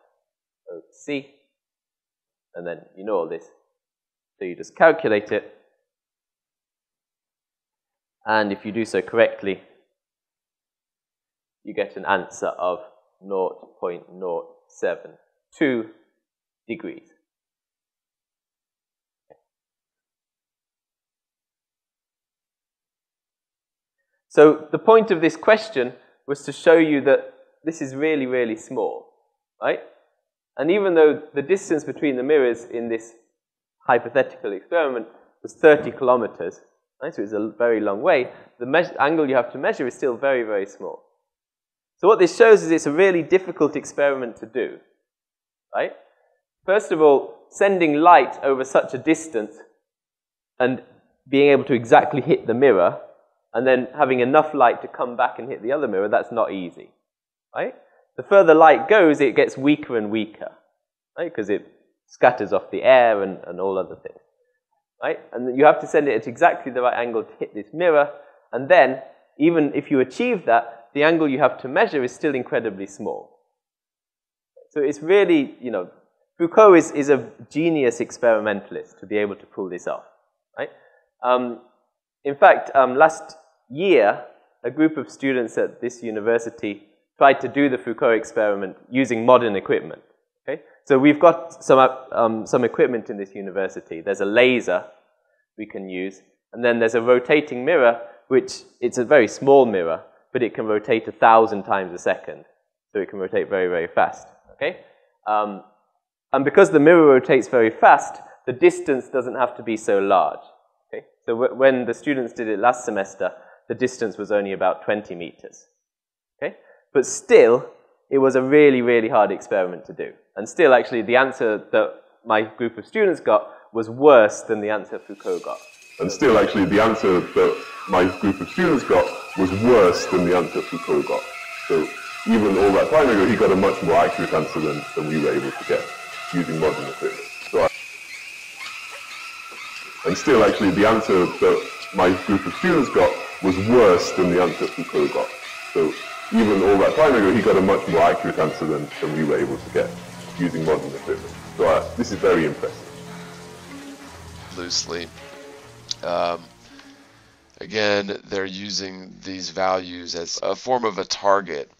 over c. And then you know all this. So you just calculate it. And if you do so correctly, you get an answer of 0.072 degrees. So the point of this question was to show you that this is really, really small, right? And even though the distance between the mirrors in this hypothetical experiment was 30 kilometers, right, so it's a very long way, the angle you have to measure is still very, very small. So what this shows is it's a really difficult experiment to do, right? First of all, sending light over such a distance and being able to exactly hit the mirror, and then having enough light to come back and hit the other mirror, that's not easy, right? The further light goes, it gets weaker and weaker, right? Because it scatters off the air and all other things, right? And you have to send it at exactly the right angle to hit this mirror, and then, even if you achieve that, the angle you have to measure is still incredibly small. So it's really, you know, Focault is a genius experimentalist to be able to pull this off, right? In fact, last year, a group of students at this university tried to do the Focault experiment using modern equipment. Okay? So we've got some equipment in this university. There's a laser we can use, and then there's a rotating mirror, which it's a very small mirror, but it can rotate 1,000 times a second. So it can rotate very, very fast. Okay? And because the mirror rotates very fast, the distance doesn't have to be so large. Okay? So when the students did it last semester, the distance was only about 20 meters. Okay? But still, it was a really, really hard experiment to do. And still, actually, the answer that my group of students got was worse than the answer Focault got. And still, actually, the answer that my group of students got was worse than the answer Focault got. So even all that time ago, he got a much more accurate answer than we were able to get using modern equipment. And still, actually, the answer that my group of students got was worse than the answer Focault got. So even all that time ago, he got a much more accurate answer than we were able to get using modern equipment. So this is very impressive. Loosely. Again, they're using these values as a form of a target.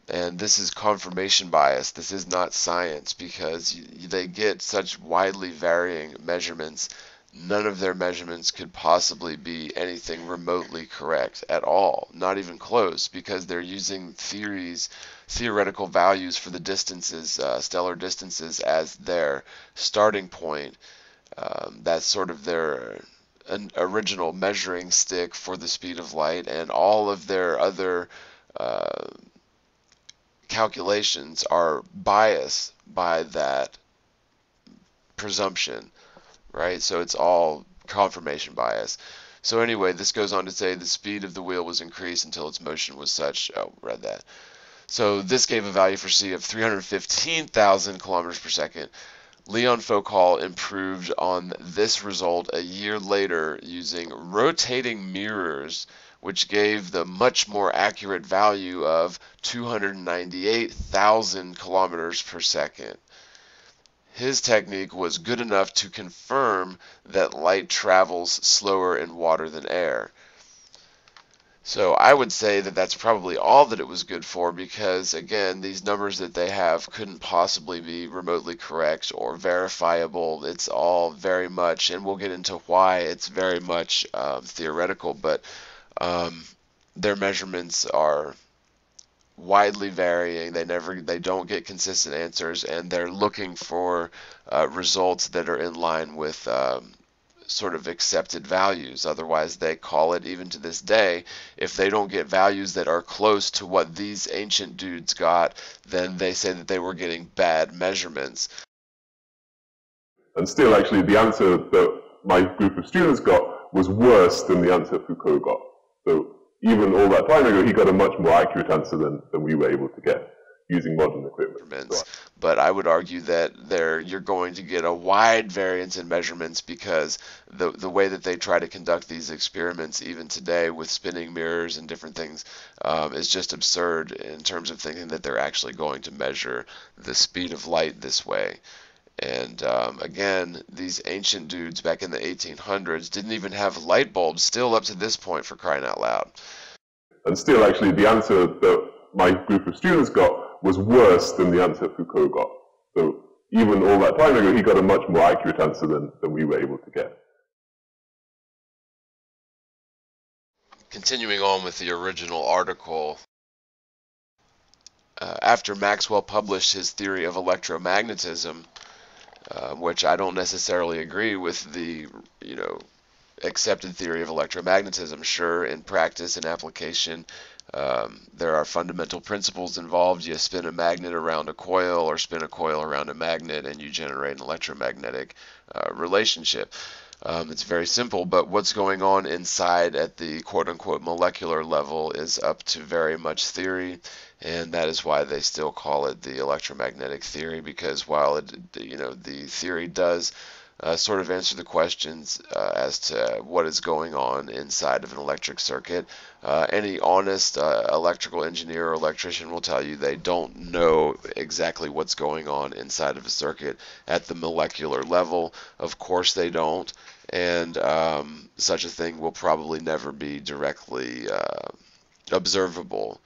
And this is confirmation bias. This is not science, because they get such widely varying measurements. None of their measurements could possibly be anything remotely correct at all, not even close, because they're using theoretical values for the distances, stellar distances, as their starting point. That's sort of their original measuring stick for the speed of light, and all of their other calculations are biased by that presumption, right? So it's all confirmation bias. So anyway, this goes on to say the speed of the wheel was increased until its motion was such, read that. So this gave a value for C of 315,000 kilometers per second. Leon Focault improved on this result a year later using rotating mirrors, which gave the much more accurate value of 298,000 kilometers per second. His technique was good enough to confirm that light travels slower in water than air. So I would say that that's probably all that it was good for, because again, these numbers that they have couldn't possibly be remotely correct or verifiable. It's all very much, and we'll get into why it's very much theoretical, but um, their measurements are widely varying. They don't get consistent answers, and they're looking for results that are in line with sort of accepted values. Otherwise, they call it, even to this day, if they don't get values that are close to what these ancient dudes got, then they say that they were getting bad measurements. And still, actually, the answer that my group of students got was worse than the answer Foucault got. So even all that time ago, he got a much more accurate answer than we were able to get using modern equipment. But I would argue that you're going to get a wide variance in measurements, because the way that they try to conduct these experiments even today with spinning mirrors and different things is just absurd in terms of thinking that they're actually going to measure the speed of light this way. And again, these ancient dudes back in the 1800s didn't even have light bulbs, still up to this point, for crying out loud. And still, actually, the answer that my group of students got was worse than the answer Foucault got. So even all that time ago, he got a much more accurate answer than we were able to get. Continuing on with the original article, after Maxwell published his theory of electromagnetism, which I don't necessarily agree with the, accepted theory of electromagnetism. Sure, in practice and application, there are fundamental principles involved. You spin a magnet around a coil, or spin a coil around a magnet, and you generate an electromagnetic relationship. It's very simple, but what's going on inside at the quote-unquote molecular level is up to very much theory, and that is why they still call it the electromagnetic theory, because while the theory does sort of answer the questions as to what is going on inside of an electric circuit, any honest electrical engineer or electrician will tell you they don't know exactly what's going on inside of a circuit at the molecular level. Of course they don't, and such a thing will probably never be directly observable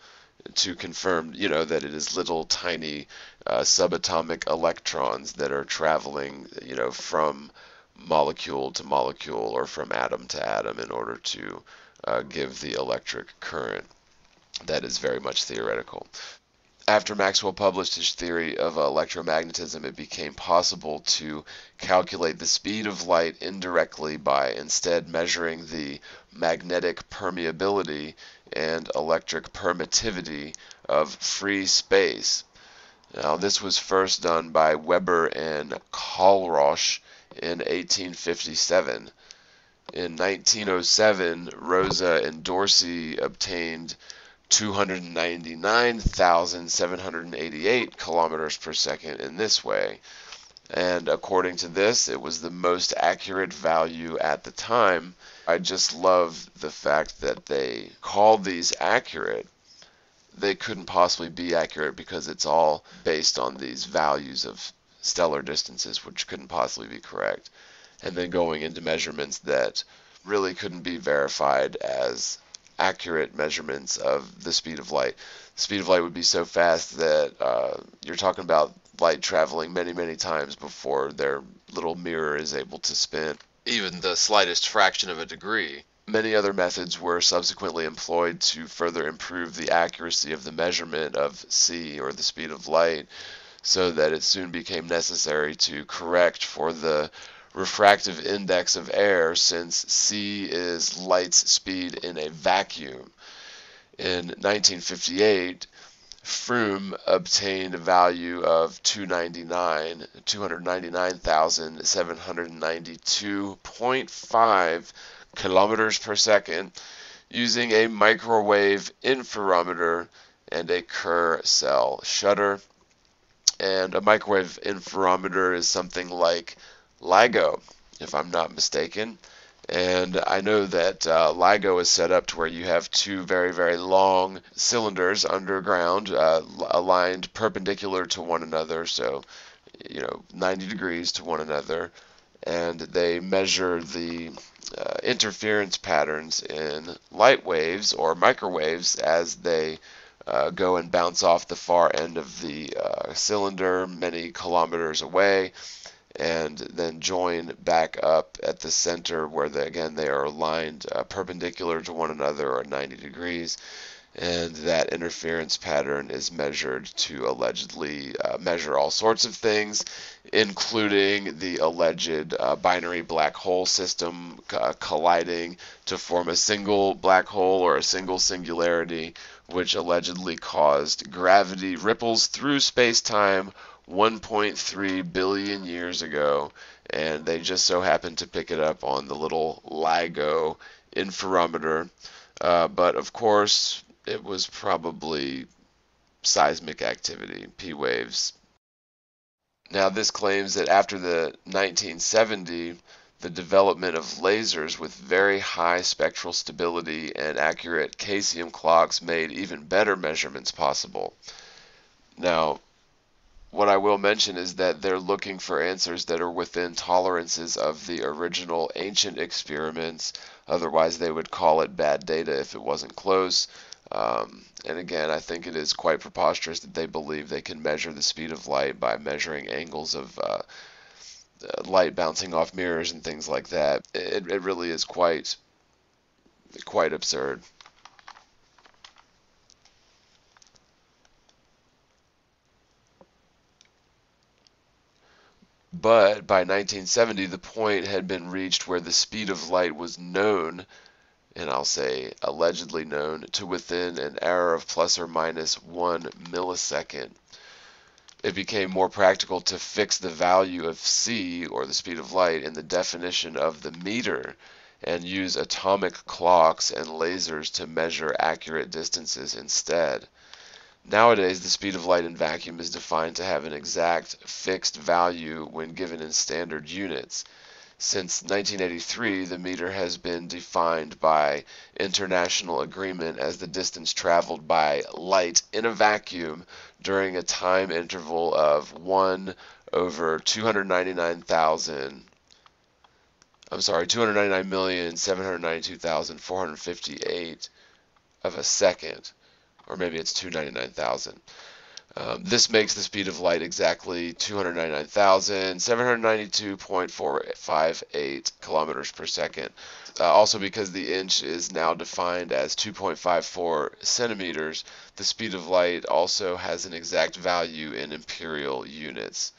to confirm, that it is little tiny subatomic electrons that are traveling, from molecule to molecule or from atom to atom in order to give the electric current. That is very much theoretical. After Maxwell published his theory of electromagnetism, it became possible to calculate the speed of light indirectly by instead measuring the magnetic permeability and electric permittivity of free space. Now, this was first done by Weber and Kohlrausch in 1857. In 1907, Rosa and Dorsey obtained 299,788 kilometers per second in this way. And according to this, it was the most accurate value at the time. I just love the fact that they called these accurate. They couldn't possibly be accurate because it's all based on these values of stellar distances, which couldn't possibly be correct. And then going into measurements that really couldn't be verified as accurate measurements of the speed of light. The speed of light would be so fast that you're talking about light traveling many, many times before their little mirror is able to spin even the slightest fraction of a degree. Many other methods were subsequently employed to further improve the accuracy of the measurement of c, or the speed of light, so that it soon became necessary to correct for the refractive index of air, since c is light's speed in a vacuum. In 1958, Froome obtained a value of 299,792.5 kilometers per second using a microwave interferometer and a Kerr cell shutter. And a microwave interferometer is something like LIGO, if I'm not mistaken. And I know that LIGO is set up to where you have two very, very long cylinders underground, aligned perpendicular to one another, so 90 degrees to one another, and they measure the interference patterns in light waves or microwaves as they go and bounce off the far end of the cylinder many kilometers away, and then join back up at the center where again they are aligned perpendicular to one another or 90 degrees. And that interference pattern is measured to allegedly measure all sorts of things, including the alleged binary black hole system colliding to form a single black hole or a single singularity, which allegedly caused gravity ripples through space-time 1.3 billion years ago, and they just so happened to pick it up on the little LIGO interferometer. But of course, it was probably seismic activity, P waves. Now, this claims that after the 1970, the development of lasers with very high spectral stability and accurate caesium clocks made even better measurements possible. Now, what I will mention is that they're looking for answers that are within tolerances of the original ancient experiments. Otherwise, they would call it bad data if it wasn't close. And again, I think it is quite preposterous that they believe they can measure the speed of light by measuring angles of light bouncing off mirrors and things like that. It really is quite absurd. But by 1970, the point had been reached where the speed of light was known, and I'll say allegedly known, to within an error of plus or minus 1 millisecond. It became more practical to fix the value of c, or the speed of light, in the definition of the meter, and use atomic clocks and lasers to measure accurate distances instead. Nowadays, the speed of light in vacuum is defined to have an exact fixed value when given in standard units. Since 1983, the meter has been defined by international agreement as the distance traveled by light in a vacuum during a time interval of 1 over 299,792,458 of a second, or maybe it's 299,000. This makes the speed of light exactly 299,792.458 kilometers per second. Also, because the inch is now defined as 2.54 centimeters, the speed of light also has an exact value in imperial units.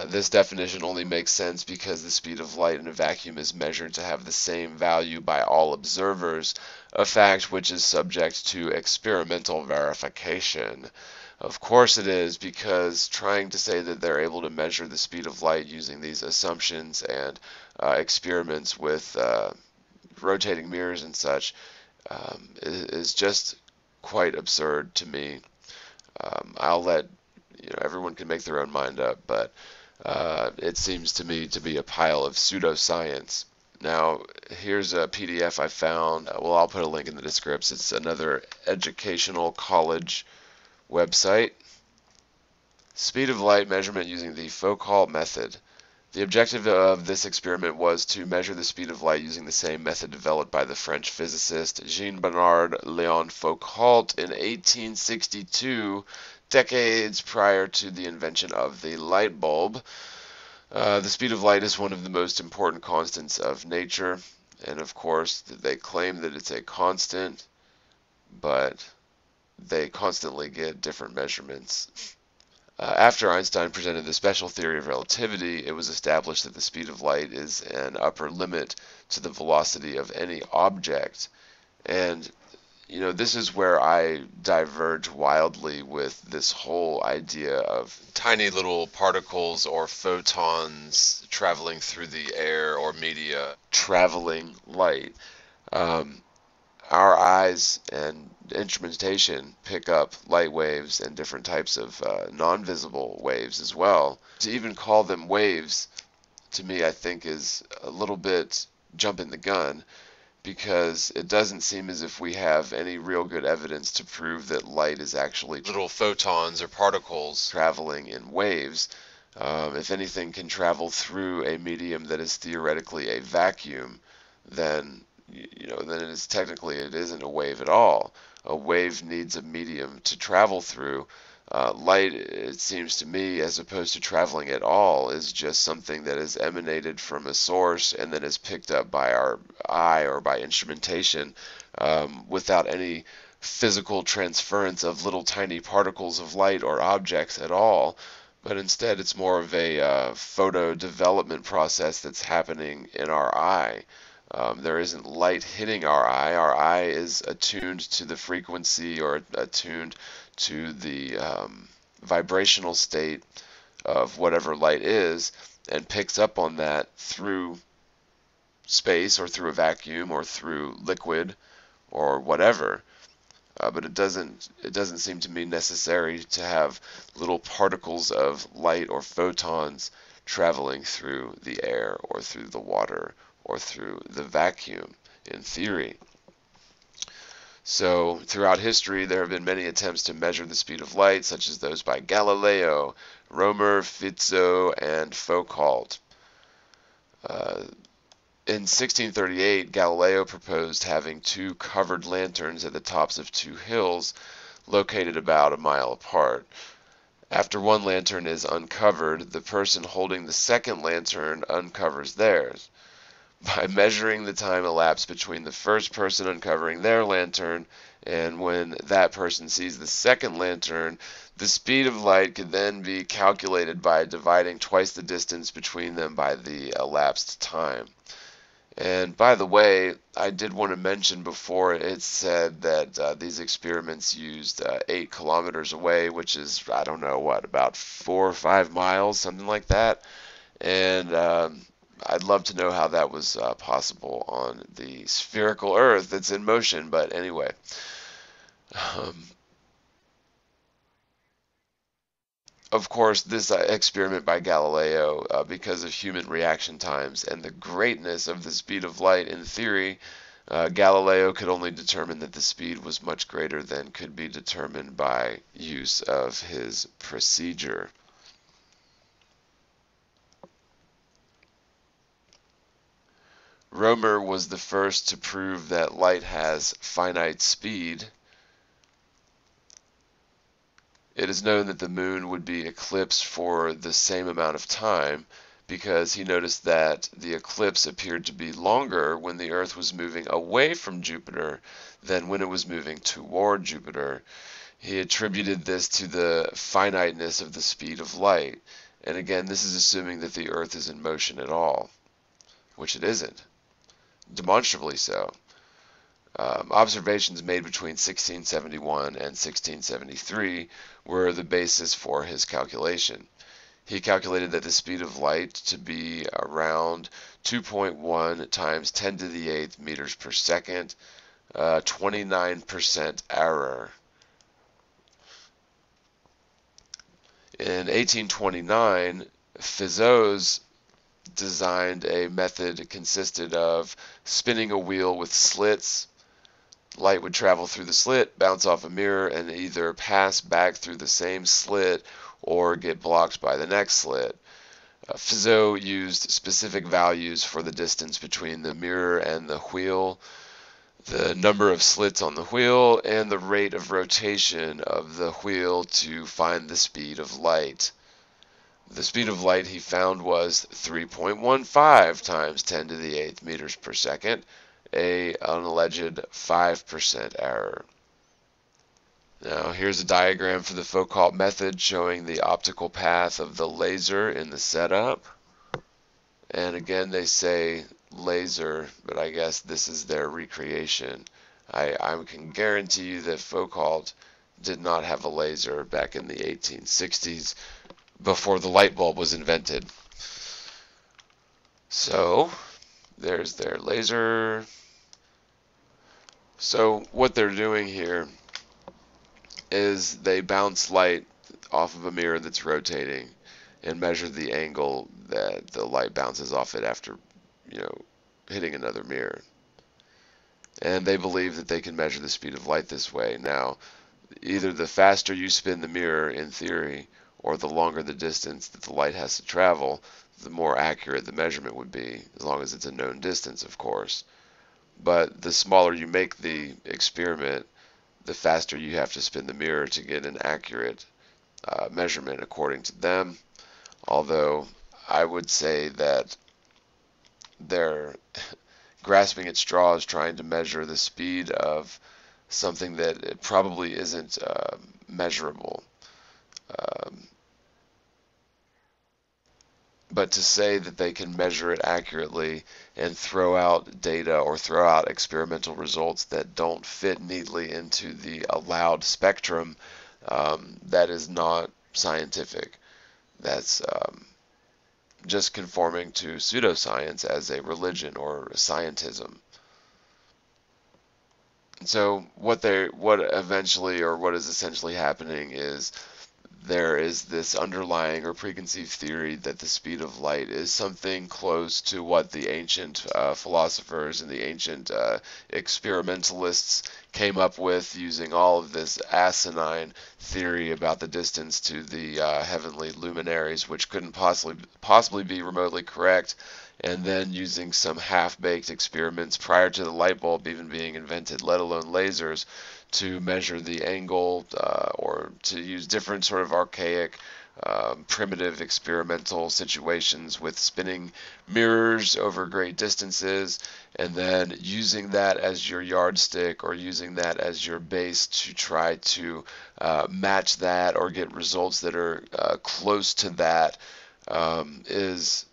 This definition only makes sense because the speed of light in a vacuum is measured to have the same value by all observers, a fact which is subject to experimental verification. Of course it is, because trying to say that they're able to measure the speed of light using these assumptions and experiments with rotating mirrors and such is just quite absurd to me. I'll let everyone can make their own mind up, but it seems to me to be a pile of pseudoscience. Now, here's a PDF I found. Well, I'll put a link in the description. It's another educational college website. Speed of light measurement using the Focault method. The objective of this experiment was to measure the speed of light using the same method developed by the French physicist Jean-Bernard Léon Focault in 1862, decades prior to the invention of the light bulb. The speed of light is one of the most important constants of nature, and of course they claim that it's a constant, but they constantly get different measurements. After Einstein presented the special theory of relativity, it was established that the speed of light is an upper limit to the velocity of any object. And, this is where I diverge wildly with this whole idea of tiny little particles or photons traveling through the air or media traveling light. Our eyes and instrumentation pick up light waves and different types of non-visible waves as well. To even call them waves, to me, I think is a little bit jumping the gun, because it doesn't seem as if we have any real good evidence to prove that light is actually little photons or particles traveling in waves. If anything can travel through a medium that is theoretically a vacuum, then then it's technically it isn't a wave at all. A wave needs a medium to travel through. Light, it seems to me, as opposed to traveling at all, is just something that is emanated from a source and then is picked up by our eye or by instrumentation without any physical transference of little tiny particles of light or objects at all. But instead, it's more of a photo development process that's happening in our eye. There isn't light hitting our eye. Our eye is attuned to the frequency or attuned to the vibrational state of whatever light is and picks up on that through space or through a vacuum or through liquid or whatever. But it doesn't seem to me necessary to have little particles of light or photons traveling through the air or through the water or through the vacuum in theory. So throughout history there have been many attempts to measure the speed of light, such as those by Galileo, Romer, Fizeau, and Focault. In 1638, Galileo proposed having two covered lanterns at the tops of two hills located about a mile apart. After one lantern is uncovered, the person holding the second lantern uncovers theirs. By measuring the time elapsed between the first person uncovering their lantern and when that person sees the second lantern, the speed of light could then be calculated by dividing twice the distance between them by the elapsed time. And by the way, I did want to mention before, it said that these experiments used 8 kilometers away, which is, I don't know, what, about 4 or 5 miles, something like that. And I'd love to know how that was possible on the spherical Earth that's in motion, but anyway. Of course, this experiment by Galileo, because of human reaction times and the greatness of the speed of light in theory, Galileo could only determine that the speed was much greater than could be determined by use of his procedure. Romer was the first to prove that light has finite speed. It is known that the moon would be eclipsed for the same amount of time because he noticed that the eclipse appeared to be longer when the Earth was moving away from Jupiter than when it was moving toward Jupiter. He attributed this to the finiteness of the speed of light. And again, this is assuming that the Earth is in motion at all, which it isn't, demonstrably so. Observations made between 1671 and 1673 were the basis for his calculation. He calculated that the speed of light to be around 2.1 times 10 to the 8th meters per second, 29% error. In 1829, Fizeau designed a method that consisted of spinning a wheel with slits. Light would travel through the slit, bounce off a mirror, and either pass back through the same slit or get blocked by the next slit. Fizeau used specific values for the distance between the mirror and the wheel, the number of slits on the wheel, and the rate of rotation of the wheel to find the speed of light. The speed of light he found was 3.15 times 10 to the 8th meters per second, an alleged 5% error. Now here's a diagram for the Focault method showing the optical path of the laser in the setup. And again they say laser, but I guess this is their recreation. I can guarantee you that Focault did not have a laser back in the 1860s before the light bulb was invented. So there's their laser. So what they're doing here is they bounce light off of a mirror that's rotating and measure the angle that the light bounces off it after, hitting another mirror. And they believe that they can measure the speed of light this way. Now, either the faster you spin the mirror in theory or the longer the distance that the light has to travel, the more accurate the measurement would be, as long as it's a known distance, of course. But the smaller you make the experiment, the faster you have to spin the mirror to get an accurate measurement according to them. Although I would say that they're grasping at straws trying to measure the speed of something that it probably isn't measurable. Um, but to say that they can measure it accurately and throw out data or throw out experimental results that don't fit neatly into the allowed spectrum, that is not scientific. That's just conforming to pseudoscience as a religion or a scientism. So what eventually, or what is essentially happening, is there is this underlying or preconceived theory that the speed of light is something close to what the ancient philosophers and the ancient experimentalists came up with, using all of this asinine theory about the distance to the heavenly luminaries, which couldn't possibly be remotely correct, and then using some half-baked experiments prior to the light bulb even being invented, let alone lasers, to measure the angle, or to use different sort of archaic, primitive experimental situations with spinning mirrors over great distances, and then using that as your yardstick or using that as your base to try to match that or get results that are close to that, is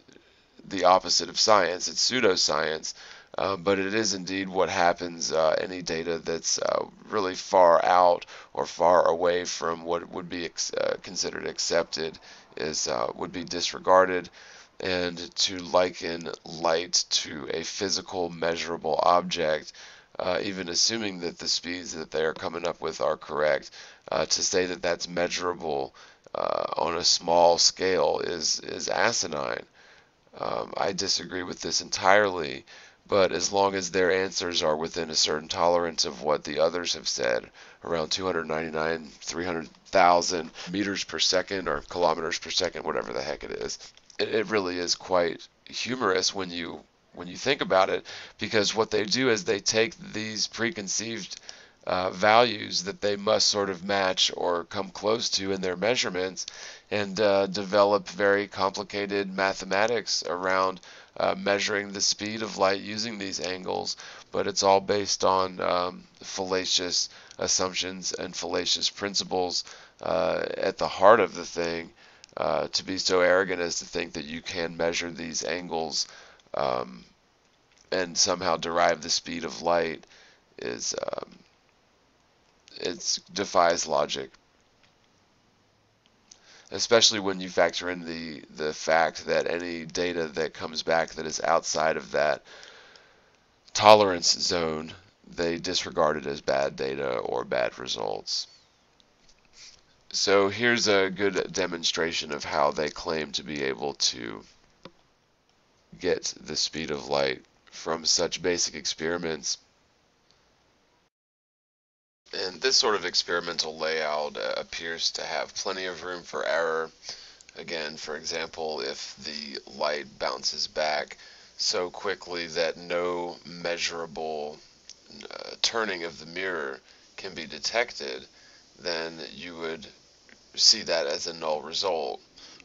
the opposite of science. It's pseudoscience. But it is indeed what happens. Any data that's really far out or far away from what would be considered accepted would be disregarded. And to liken light to a physical, measurable object, even assuming that the speeds that they are coming up with are correct, to say that that's measurable on a small scale is asinine. I disagree with this entirely, but as long as their answers are within a certain tolerance of what the others have said, around 299, 300,000 meters per second or kilometers per second, whatever the heck it is, it really is quite humorous when you think about it, because what they do is they take these preconceived values that they must sort of match or come close to in their measurements, and develop very complicated mathematics around measuring the speed of light using these angles, but it's all based on fallacious assumptions and fallacious principles at the heart of the thing. To be so arrogant as to think that you can measure these angles and somehow derive the speed of light is it defies logic, especially when you factor in the fact that any data that comes back that is outside of that tolerance zone, they disregard it as bad data or bad results. So here's a good demonstration of how they claim to be able to get the speed of light from such basic experiments. And this sort of experimental layout appears to have plenty of room for error. Again, for example, if the light bounces back so quickly that no measurable turning of the mirror can be detected, then you would see that as a null result,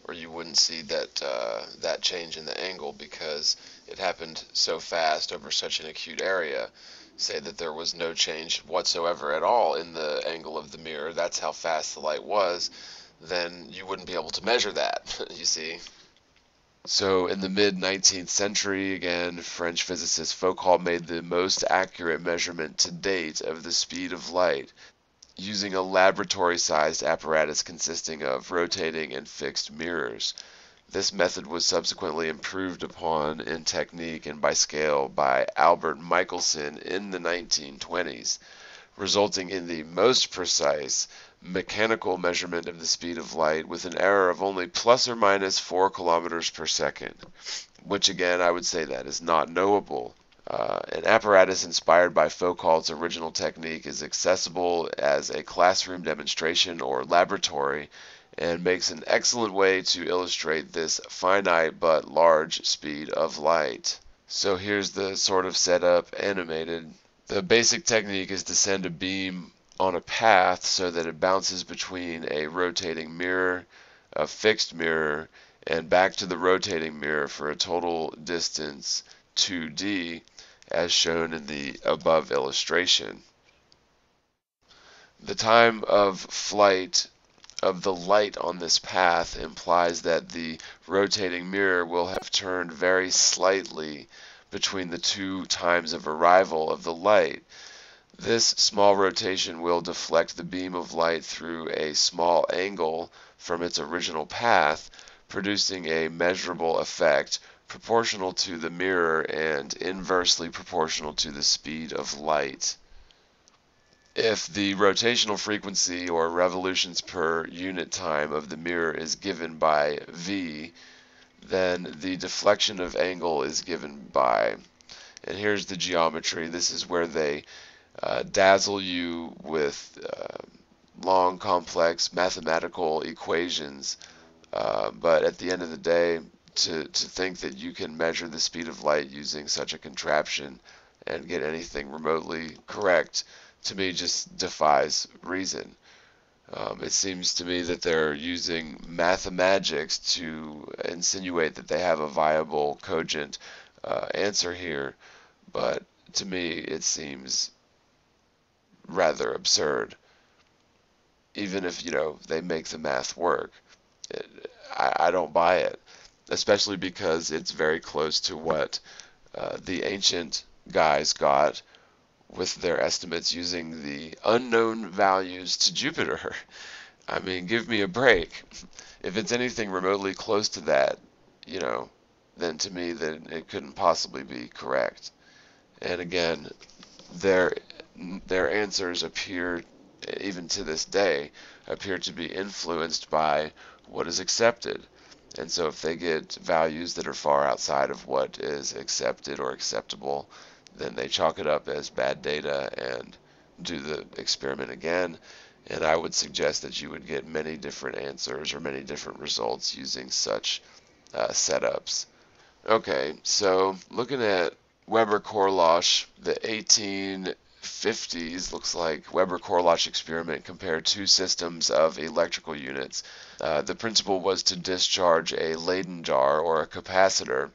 or you wouldn't see that change in the angle because it happened so fast over such an acute area. Say that there was no change whatsoever at all in the angle of the mirror, that's how fast the light was, then you wouldn't be able to measure that, you see. So in the mid-19th century, again, French physicist Focault made the most accurate measurement to date of the speed of light, using a laboratory-sized apparatus consisting of rotating and fixed mirrors. This method was subsequently improved upon in technique and by scale by Albert Michelson in the 1920s, resulting in the most precise mechanical measurement of the speed of light with an error of only plus or minus 4 kilometers per second, which again I would say that is not knowable. An apparatus inspired by Focault's original technique is accessible as a classroom demonstration or laboratory and makes an excellent way to illustrate this finite but large speed of light. So here's the sort of setup animated. The basic technique is to send a beam on a path so that it bounces between a rotating mirror, a fixed mirror, and back to the rotating mirror for a total distance 2D, as shown in the above illustration. The time of flight of the light on this path implies that the rotating mirror will have turned very slightly between the two times of arrival of the light. This small rotation will deflect the beam of light through a small angle from its original path, producing a measurable effect proportional to the mirror and inversely proportional to the speed of light. If the rotational frequency or revolutions per unit time of the mirror is given by V, then the deflection of angle is given by, and here's the geometry. This is where they dazzle you with long, complex mathematical equations, but at the end of the day, to think that you can measure the speed of light using such a contraption and get anything remotely correct, to me just defies reason. It seems to me that they're using mathemagics to insinuate that they have a viable, cogent answer here, but to me it seems rather absurd. Even if, they make the math work, I don't buy it, especially because it's very close to what the ancient guys got with their estimates using the unknown values to Jupiter. I mean, give me a break. If it's anything remotely close to that, then to me, then it couldn't possibly be correct. And again, their answers appear, even to this day, appear to be influenced by what is accepted. And so if they get values that are far outside of what is accepted or acceptable, then they chalk it up as bad data and do the experiment again. And I would suggest that you would get many different answers or many different results using such setups. Okay, so looking at Weber-Corlosh, the 1850s, looks like Weber-Corlosh experiment compared two systems of electrical units. The principle was to discharge a Leyden jar or a capacitor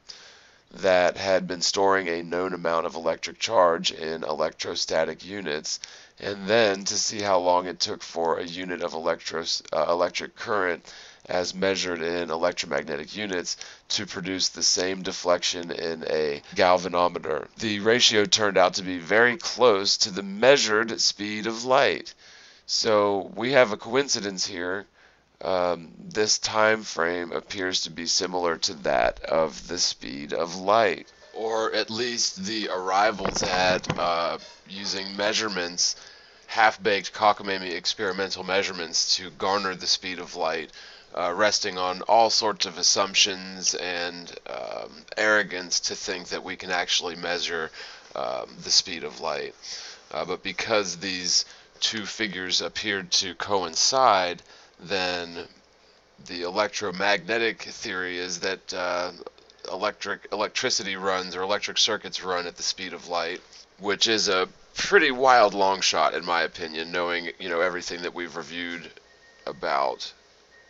that had been storing a known amount of electric charge in electrostatic units, and then to see how long it took for a unit of electric current as measured in electromagnetic units to produce the same deflection in a galvanometer. The ratio turned out to be very close to the measured speed of light. So we have a coincidence here. This time frame appears to be similar to that of the speed of light, or at least the arrivals at using measurements, half-baked cockamamie experimental measurements to garner the speed of light, resting on all sorts of assumptions and arrogance to think that we can actually measure the speed of light. But because these two figures appeared to coincide, then the electromagnetic theory is that electricity runs, or electric circuits run at the speed of light, which is a pretty wild long shot in my opinion, knowing everything that we've reviewed about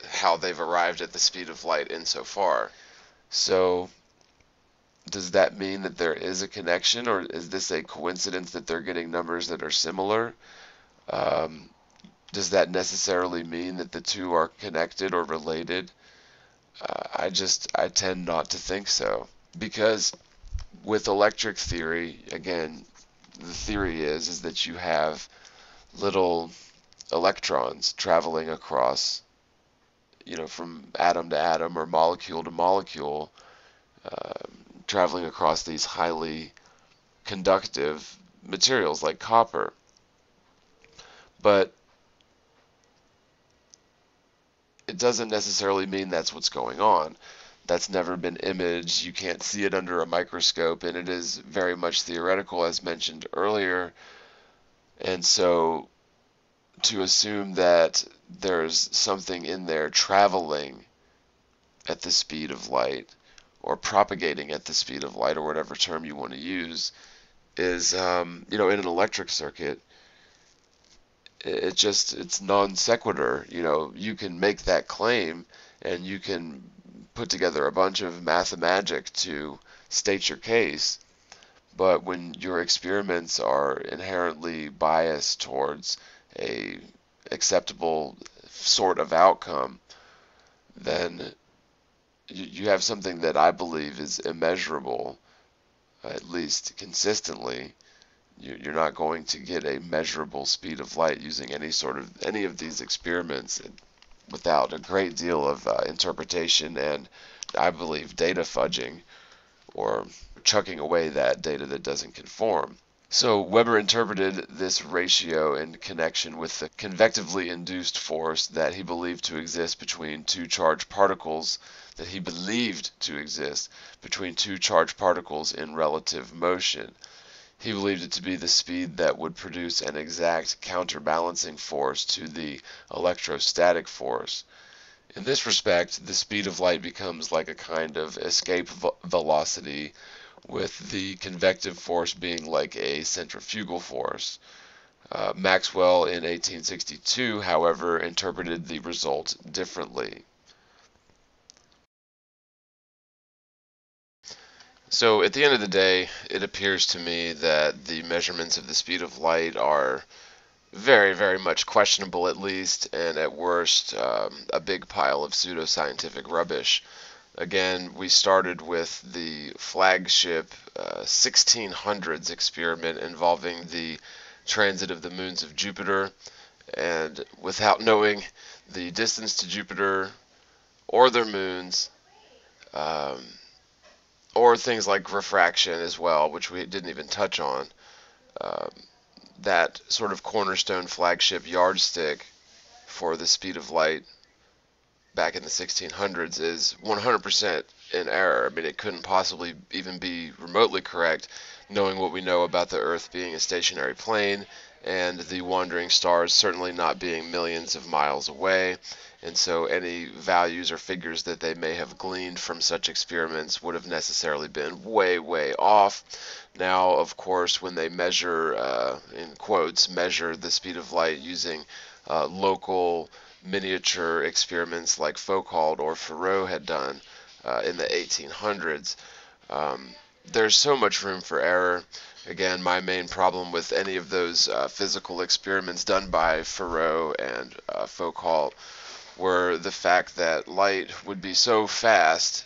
how they've arrived at the speed of light insofar. So does that mean that there is a connection, or is this a coincidence that they're getting numbers that are similar? Does that necessarily mean that the two are connected or related? I tend not to think so. Because with electric theory, again, the theory is that you have little electrons traveling across, from atom to atom or molecule to molecule, traveling across these highly conductive materials like copper. But it doesn't necessarily mean that's what's going on. that's never been imaged. You can't see it under a microscope, and it is very much theoretical, as mentioned earlier. And so to assume that there's something in there traveling at the speed of light, or propagating at the speed of light, or whatever term you want to use, is, in an electric circuit, it's non sequitur. You can make that claim, and you can put together a bunch of mathemagic to state your case, but when your experiments are inherently biased towards a acceptable sort of outcome, then you have something that I believe is immeasurable, at least consistently. You're not going to get a measurable speed of light using any of these experiments without a great deal of interpretation and, I believe, data fudging, or chucking away that data that doesn't conform. So Weber interpreted this ratio in connection with the convectively induced force that he believed to exist between two charged particles in relative motion. He believed it to be the speed that would produce an exact counterbalancing force to the electrostatic force. In this respect, the speed of light becomes like a kind of escape velocity, with the convective force being like a centrifugal force. Maxwell in 1862, however, interpreted the result differently. So at the end of the day, it appears to me that the measurements of the speed of light are very, very much questionable at least, and at worst, a big pile of pseudoscientific rubbish. Again, we started with the flagship 1600s experiment involving the transit of the moons of Jupiter, and without knowing the distance to Jupiter or their moons, or things like refraction as well, which we didn't even touch on, that sort of cornerstone flagship yardstick for the speed of light back in the 1600s is 100% in error. I mean, it couldn't possibly even be remotely correct, knowing what we know about the Earth being a stationary plane and the wandering stars certainly not being millions of miles away. And so any values or figures that they may have gleaned from such experiments would have necessarily been way, way off. Now, of course, when they measure, in quotes, measure the speed of light using local miniature experiments like Focault or Fizeau had done in the 1800s. There's so much room for error. Again, my main problem with any of those physical experiments done by Fizeau and Focault were the fact that light would be so fast.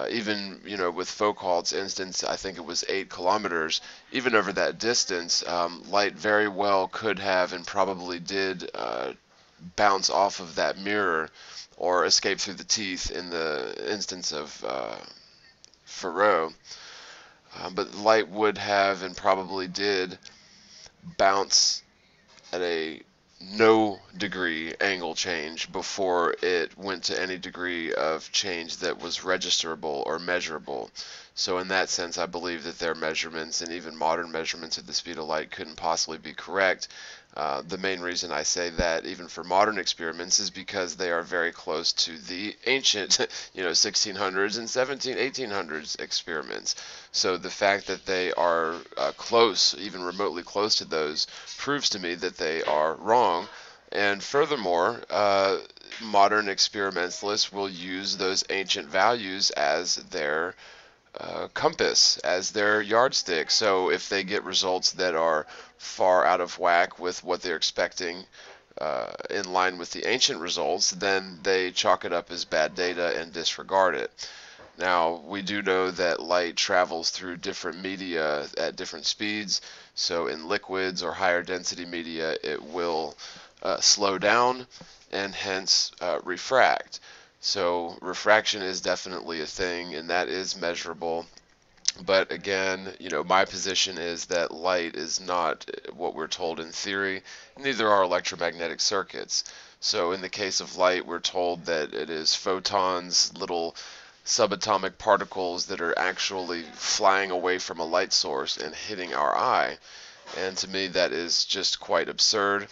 Even with Focault's instance, I think it was 8 kilometers. Even over that distance, light very well could have and probably did bounce off of that mirror or escape through the teeth in the instance of Fizeau. But light would have and probably did bounce at a no degree angle change before it went to any degree of change that was registerable or measurable. So in that sense, I believe that their measurements and even modern measurements of the speed of light couldn't possibly be correct. The main reason I say that, even for modern experiments, is because they are very close to the ancient, 1600s and 1800s experiments. So the fact that they are close, even remotely close to those, proves to me that they are wrong. And furthermore, modern experimentalists will use those ancient values as their compass, as their yardstick. So if they get results that are far out of whack with what they're expecting, in line with the ancient results, then they chalk it up as bad data and disregard it. Now, we do know that light travels through different media at different speeds. So in liquids or higher density media, it will slow down and hence refract. So refraction is definitely a thing, and that is measurable. But again, my position is that light is not what we're told in theory. Neither are electromagnetic circuits. So in the case of light, we're told that it is photons, little subatomic particles that are actually flying away from a light source and hitting our eye. And to me, that is just quite absurd.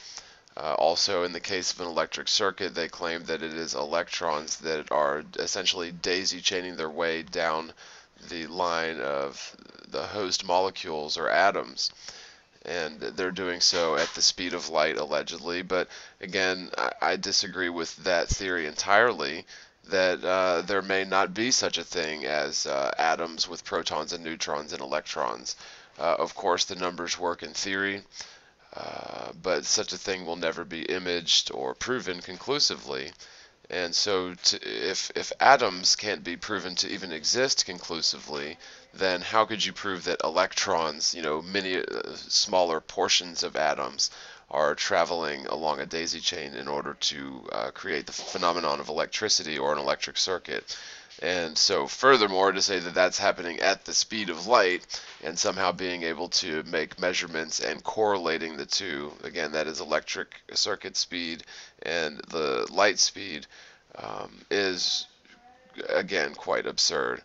Also, in the case of an electric circuit, they claim that it is electrons that are essentially daisy chaining their way down the line of the host molecules or atoms. And they're doing so at the speed of light, allegedly. But again, I disagree with that theory entirely, that there may not be such a thing as atoms with protons and neutrons and electrons. Of course, the numbers work in theory, but such a thing will never be imaged or proven conclusively. And so if atoms can't be proven to even exist conclusively, then how could you prove that electrons, many smaller portions of atoms, are traveling along a daisy chain in order to create the phenomenon of electricity or an electric circuit? And so furthermore, to say that that's happening at the speed of light and somehow being able to make measurements and correlating the two, again, that is electric circuit speed and the light speed, is again quite absurd.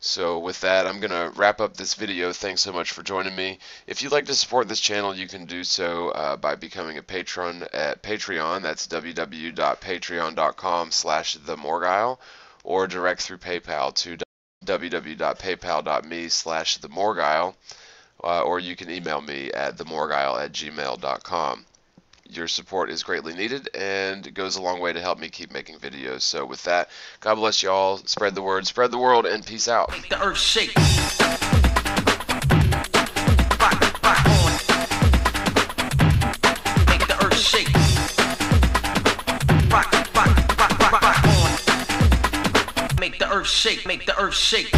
So with that, I'm going to wrap up this video. Thanks so much for joining me. If you'd like to support this channel, you can do so by becoming a patron at Patreon. That's www.patreon.com/themorgile, or direct through PayPal to www.paypal.me/themorgile, or you can email me at themorgile@gmail.com. Your support is greatly needed and it goes a long way to help me keep making videos. So with that, God bless you all. Spread the word, spread the world, and peace out. Make the earth shake. Make the earth shake. Rock on. Make the earth shake. Make the earth shake.